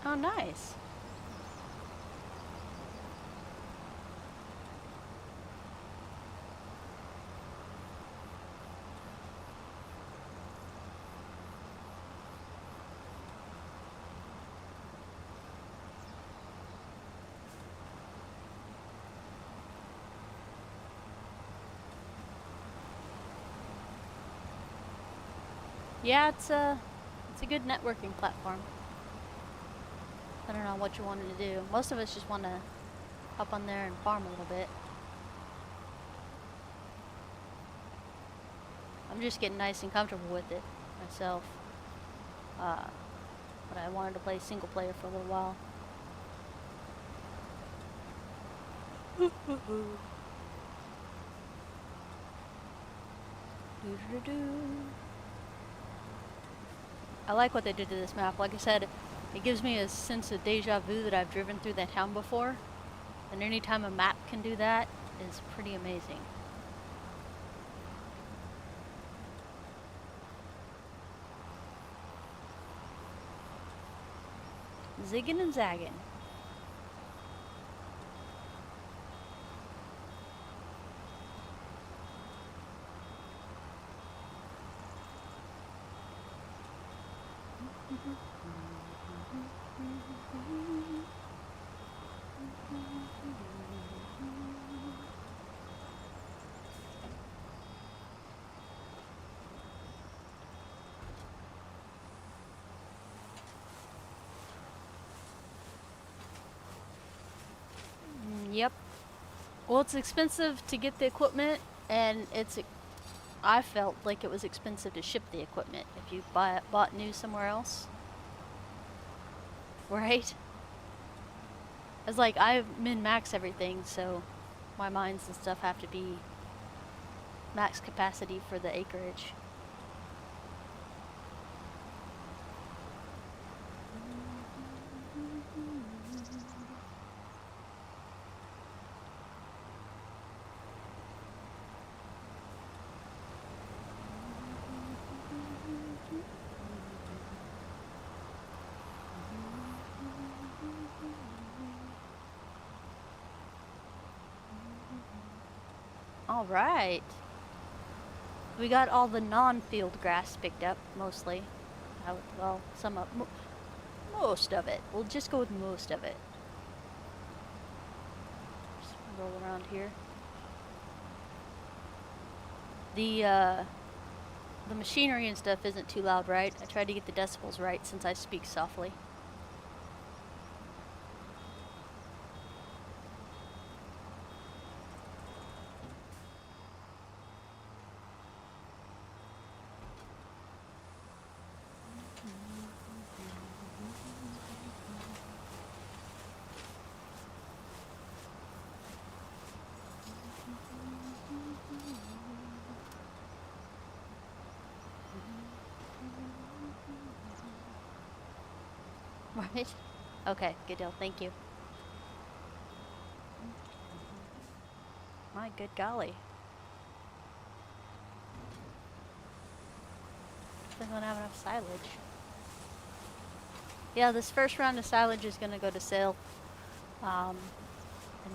Oh, nice. Yeah, it's a good networking platform. I don't know what you wanted to do. Most of us just want to hop on there and farm a little bit. I'm just getting nice and comfortable with it myself. But I wanted to play single player for a little while. I like what they did to this map. Like I said, it gives me a sense of deja vu that I've driven through that town before. And anytime a map can do that is pretty amazing. Zigging and zagging. Yep. Well, it's expensive to get the equipment, and I felt like it was expensive to ship the equipment if you bought new somewhere else. Right? It's like I min-max everything, so my mines and stuff have to be max capacity for the acreage. All right. We got all the non-field grass picked up, mostly. Well, most of it. We'll just go with most of it. Just roll around here. The machinery and stuff isn't too loud, right? I tried to get the decibels right since I speak softly. Right? Okay, good deal. Thank you. My good golly. Doesn't have enough silage. Yeah, this first round of silage is gonna go to sale. And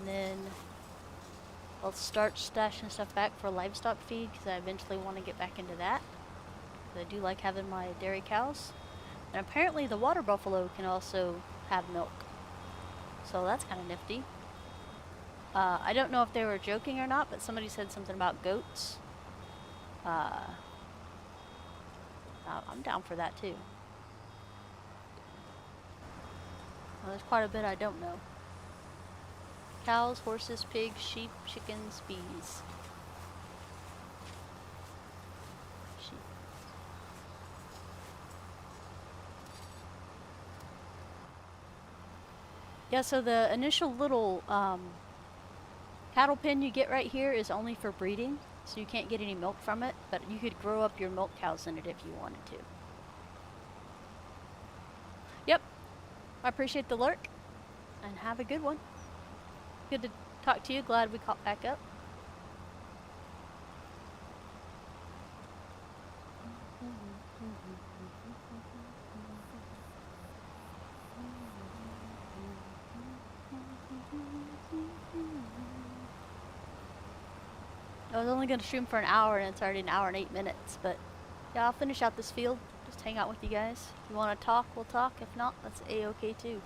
then I'll start stashing stuff back for livestock feed because I eventually want to get back into that. I do like having my dairy cows. And apparently the water buffalo can also have milk. So that's kind of nifty. I don't know if they were joking or not, but somebody said something about goats. I'm down for that too. Well, there's quite a bit I don't know. Cows, horses, pigs, sheep, chickens, bees. Sheep. Yeah, so the initial little cattle pen you get right here is only for breeding, so you can't get any milk from it, but you could grow up your milk cows in it if you wanted to. Yep, I appreciate the lurk, and have a good one. Good to talk to you, glad we caught back up. I was only going to stream for an hour and it's already an hour and 8 minutes, but yeah, I'll finish out this field. Just hang out with you guys. If you want to talk, we'll talk. If not, that's A-okay too.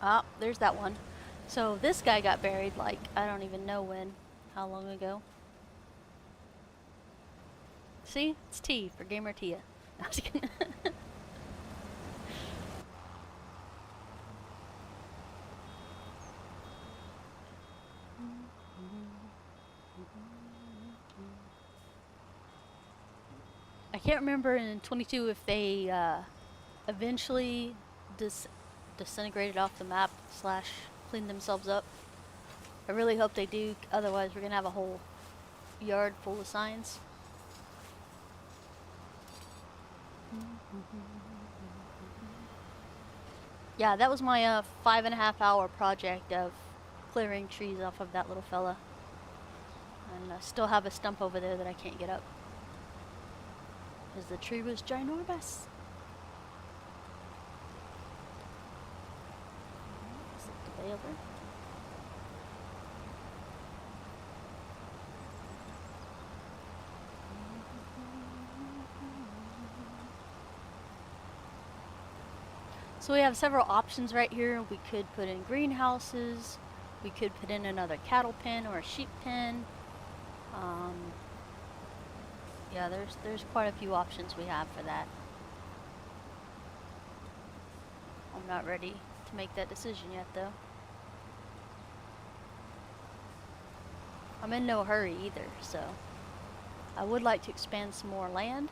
Oh, there's that one. So this guy got buried like, I don't even know when. How long ago? See? It's T for Gamer Tia. I was kidding. I can't remember in 22 if they eventually disintegrated off the map / cleaned themselves up. I really hope they do, otherwise we're gonna have a whole yard full of signs. Yeah, that was my 5.5 hour project of clearing trees off of that little fella. And I still have a stump over there that I can't get up, because the tree was ginormous. The baler. So we have several options right here. We could put in greenhouses. We could put in another cattle pen or a sheep pen. Yeah, there's quite a few options we have for that. I'm not ready to make that decision yet, though. I'm in no hurry either, so I would like to expand some more land.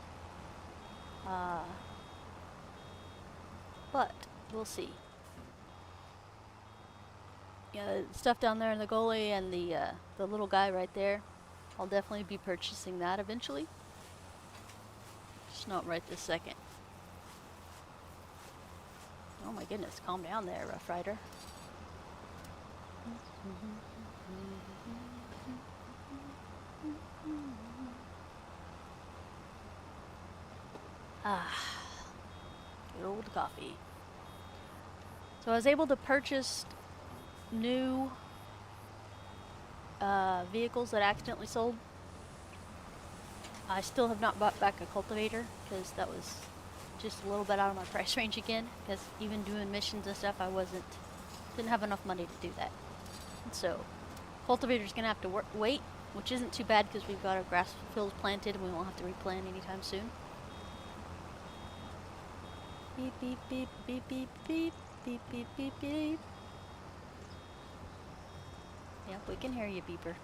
But we'll see. Yeah, the stuff down there in the gully and the little guy right there, I'll definitely be purchasing that eventually. Just not right this second. Oh my goodness, calm down there, Rough Rider. Ah, good old coffee. So I was able to purchase new vehicles that I accidentally sold. I still have not bought back a cultivator because that was just a little bit out of my price range again. Because even doing missions and stuff, didn't have enough money to do that. And so cultivator's gonna have to wait, which isn't too bad because we've got our grass fields planted and we won't have to replant anytime soon. Beep beep beep beep beep beep beep beep beep beep. Yep, we can hear you, beeper.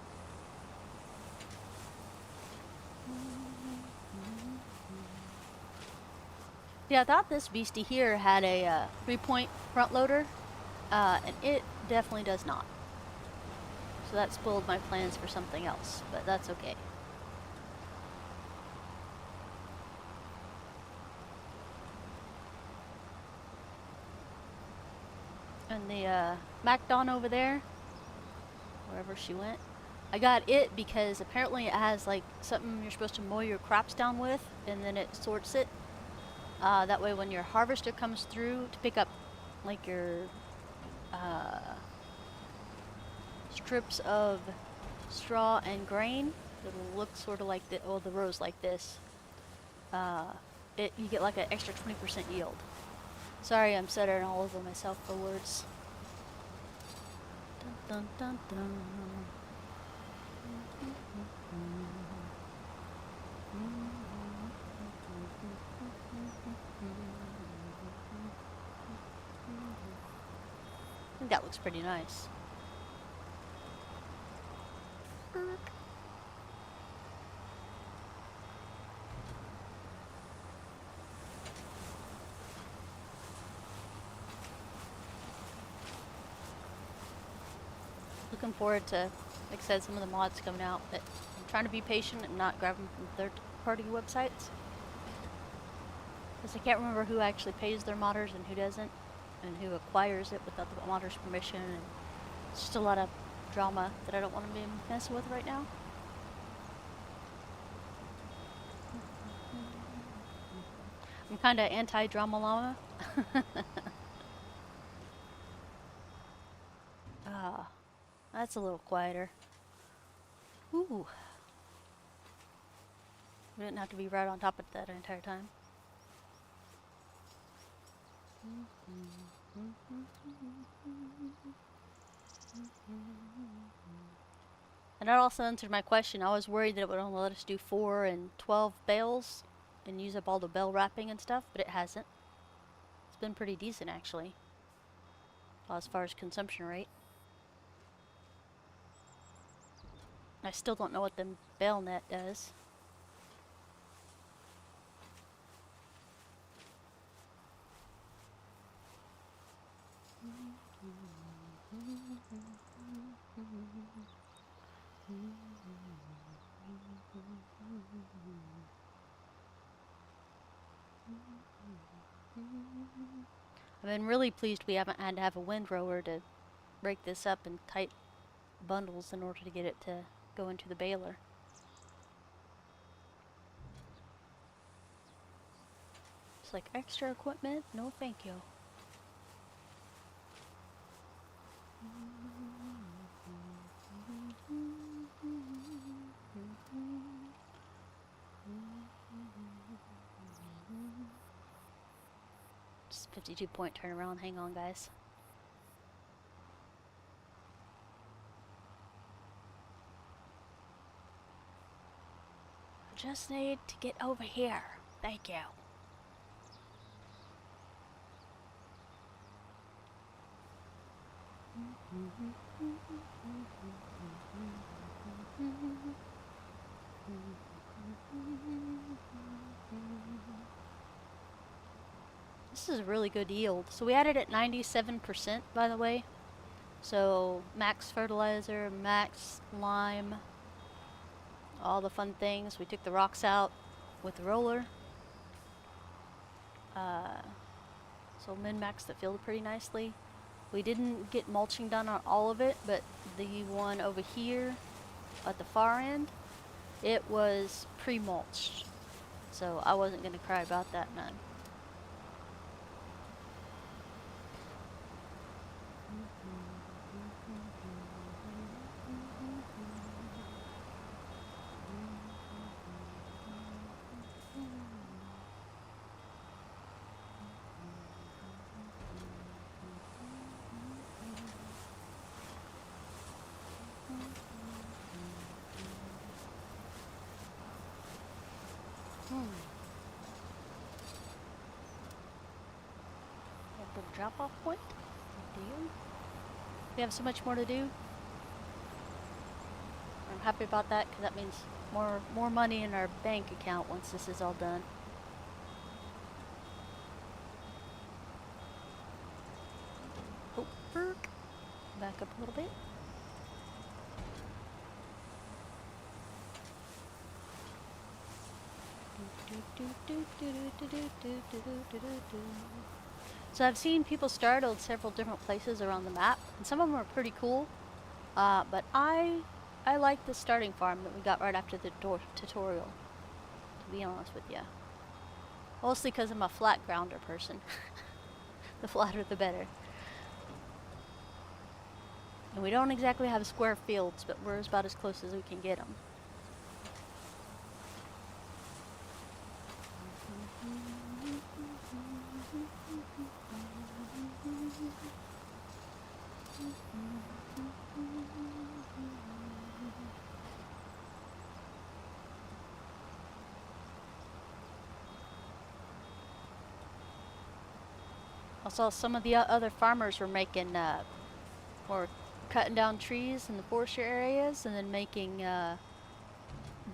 Yeah, I thought this beastie here had a 3-point front loader, and it definitely does not. So that spoiled my plans for something else, but that's okay. And the MacDon over there, wherever she went, I got it because apparently it has like something you're supposed to mow your crops down with, and then it sorts it. That way when your harvester comes through to pick up like your strips of straw and grain, it'll look sort of like the rows like this. You get like an extra 20% yield. Sorry, I'm stuttering all over myself for words. Dun, dun, dun, dun. I think that looks pretty nice. Looking forward to, like I said, some of the mods coming out, but I'm trying to be patient and not grab them from third-party websites. Because I can't remember who actually pays their modders and who doesn't, and who acquires it without the modder's permission, and it's just a lot of drama that I don't want to be messing with right now. I'm kind of anti-drama llama. Ah, that's a little quieter. Ooh. We didn't have to be right on top of that entire time. And that also answered my question. I was worried that it would only let us do 4 and 12 bales and use up all the bale wrapping and stuff, but it hasn't. It's been pretty decent actually, as far as consumption rate. I still don't know what the bale net does. I've been really pleased we haven't had to have a windrower to break this up in tight bundles in order to get it to go into the baler. It's like extra equipment? No thank you. Just 52-point turnaround. Hang on, guys. I just need to get over here. Thank you. This is a really good yield. So we had it at 97%, by the way. So max fertilizer, max lime, all the fun things. We took the rocks out with the roller. So min-maxed the field pretty nicely. We didn't get mulching done on all of it, but the one over here at the far end, It was pre-mulched, so I wasn't going to cry about that none. A drop-off point? Do you? We have so much more to do. I'm happy about that because that means more money in our bank account once this is all done. Oh, berk. Back up a little bit. So I've seen people startled several different places around the map, and some of them are pretty cool. But I like the starting farm that we got right after the tutorial, to be honest with you. Mostly because I'm a flat grounder person. The flatter the better. And we don't exactly have square fields, but we're about as close as we can get them. I saw some of the other farmers were making, or cutting down trees in the forestry areas and then making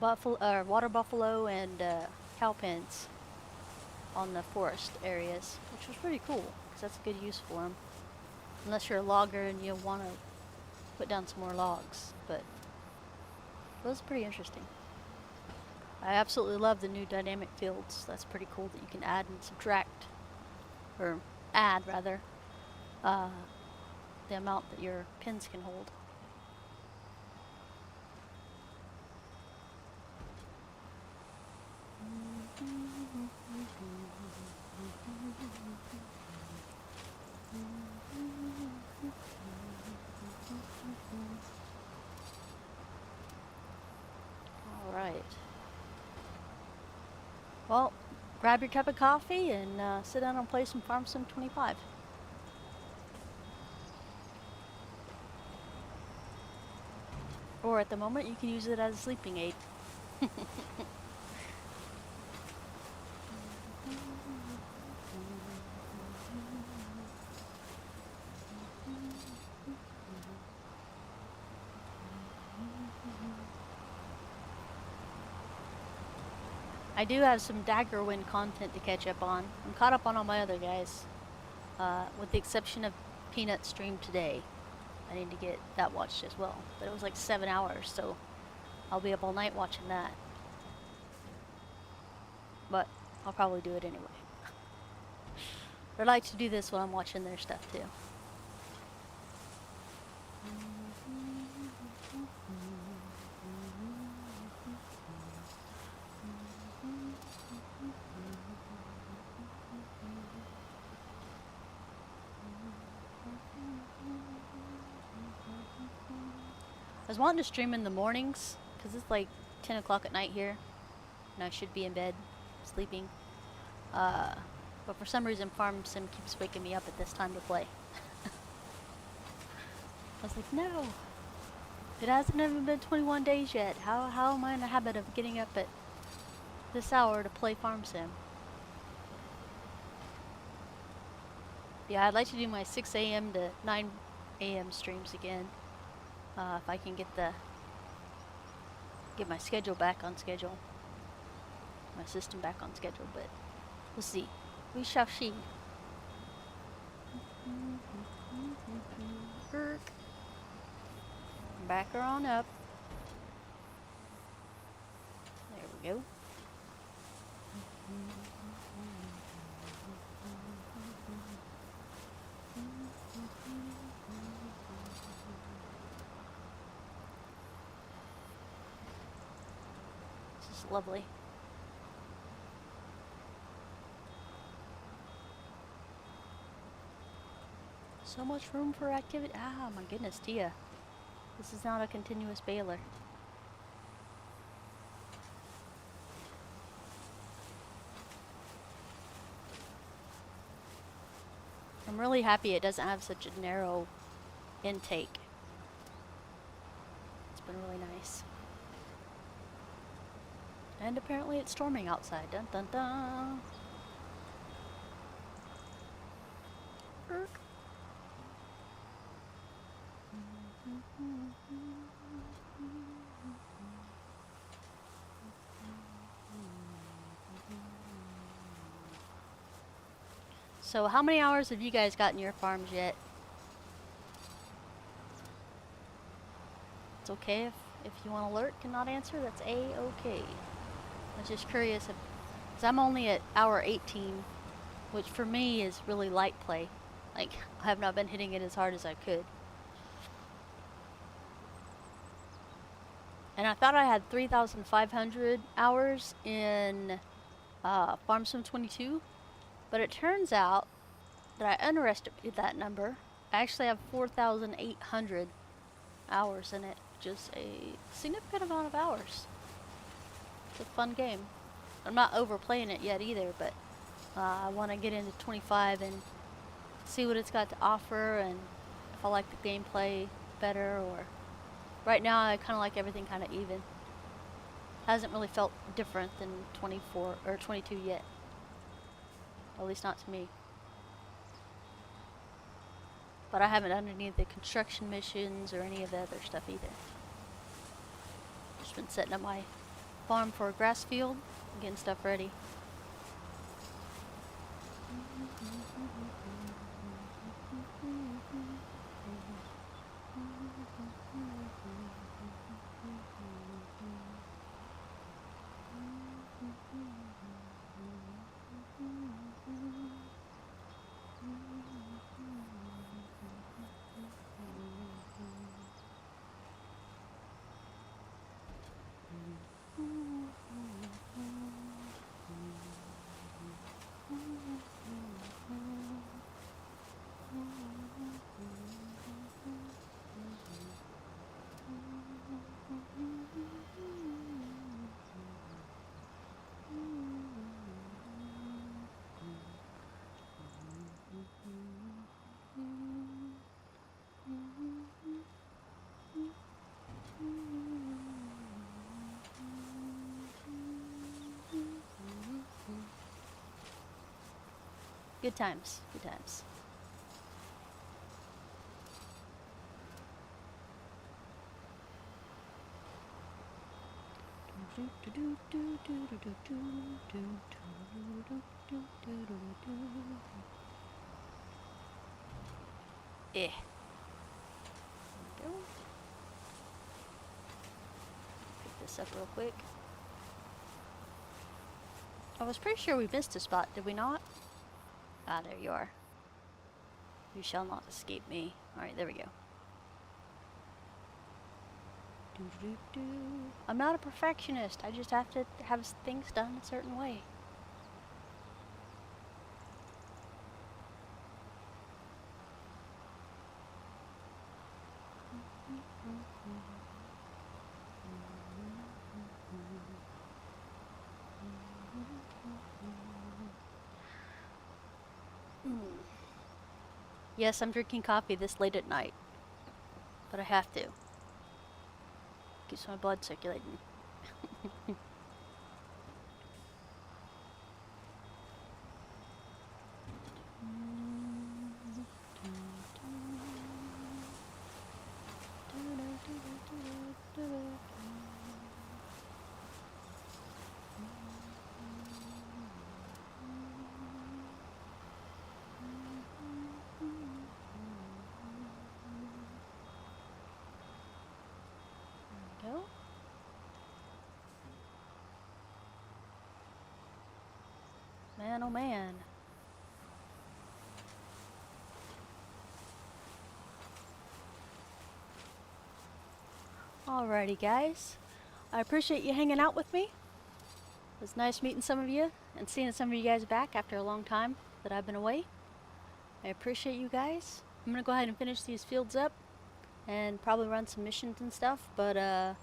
water buffalo and cow pens on the forest areas, which was pretty cool because that's a good use for them. Unless you're a logger and you want to put down some more logs, but it was pretty interesting. I absolutely love the new dynamic fields. That's pretty cool that you can add and subtract, or add rather, the amount that your pins can hold. All right. Well, grab your cup of coffee and sit down and play some Farm Sim 25. Or at the moment, you can use it as a sleeping aid. I do have some Daggerwind content to catch up on. I'm caught up on all my other guys, with the exception of Peanut's stream today. I need to get that watched as well. But it was like 7 hours, so I'll be up all night watching that. But I'll probably do it anyway. But I like to do this when I'm watching their stuff too. I was wanting to stream in the mornings, because it's like 10 o'clock at night here, and I should be in bed, sleeping. But for some reason, Farm Sim keeps waking me up at this time to play. I was like, no, it hasn't even been 21 days yet. How am I in the habit of getting up at this hour to play Farm Sim? Yeah, I'd like to do my 6 a.m. to 9 a.m. streams again. If I can get my schedule back on schedule, my system back on schedule, but we'll see. We shall see. Back her on up. There we go. lovely. So much room for activity. Ah, my goodness, Tia. This is not a continuous baler. I'm really happy it doesn't have such a narrow intake. It's been really nice. And apparently it's storming outside. Dun dun dun. Erk. So how many hours have you guys got in your farms yet? It's okay if you want to lurk and not answer, that's a-okay. I was just curious, because I'm only at hour 18, which for me is really light play. Like, I have not been hitting it as hard as I could. And I thought I had 3,500 hours in Farm Sim 22, but it turns out that I underestimated that number. I actually have 4,800 hours in it, which is a significant amount of hours. It's a fun game. I'm not overplaying it yet either, but I want to get into 25 and see what it's got to offer, and if I like the gameplay better, or right now I kind of like everything kind of even. Hasn't really felt different than 24 or 22 yet. At least not to me. But I haven't done any of the construction missions or any of the other stuff either. Just been setting up my farm for a grass field and getting stuff ready. Good times, good times. There we go. Pick this up real quick. I was pretty sure we missed a spot, did we not? Ah, there you are. You shall not escape me. Alright, there we go. I'm not a perfectionist. I just have to have things done a certain way. Yes, I'm drinking coffee this late at night, but I have to. Keeps my blood circulating. Go. Man, oh man. Alrighty, guys. I appreciate you hanging out with me. It was nice meeting some of you and seeing some of you guys back after a long time that I've been away. I appreciate you guys. I'm gonna go ahead and finish these fields up and probably run some missions and stuff, but I'm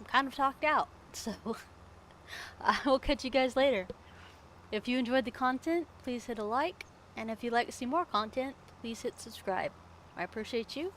kind of talked out, so I will catch you guys later. If you enjoyed the content, please hit a like, and if you'd like to see more content, please hit subscribe. I appreciate you.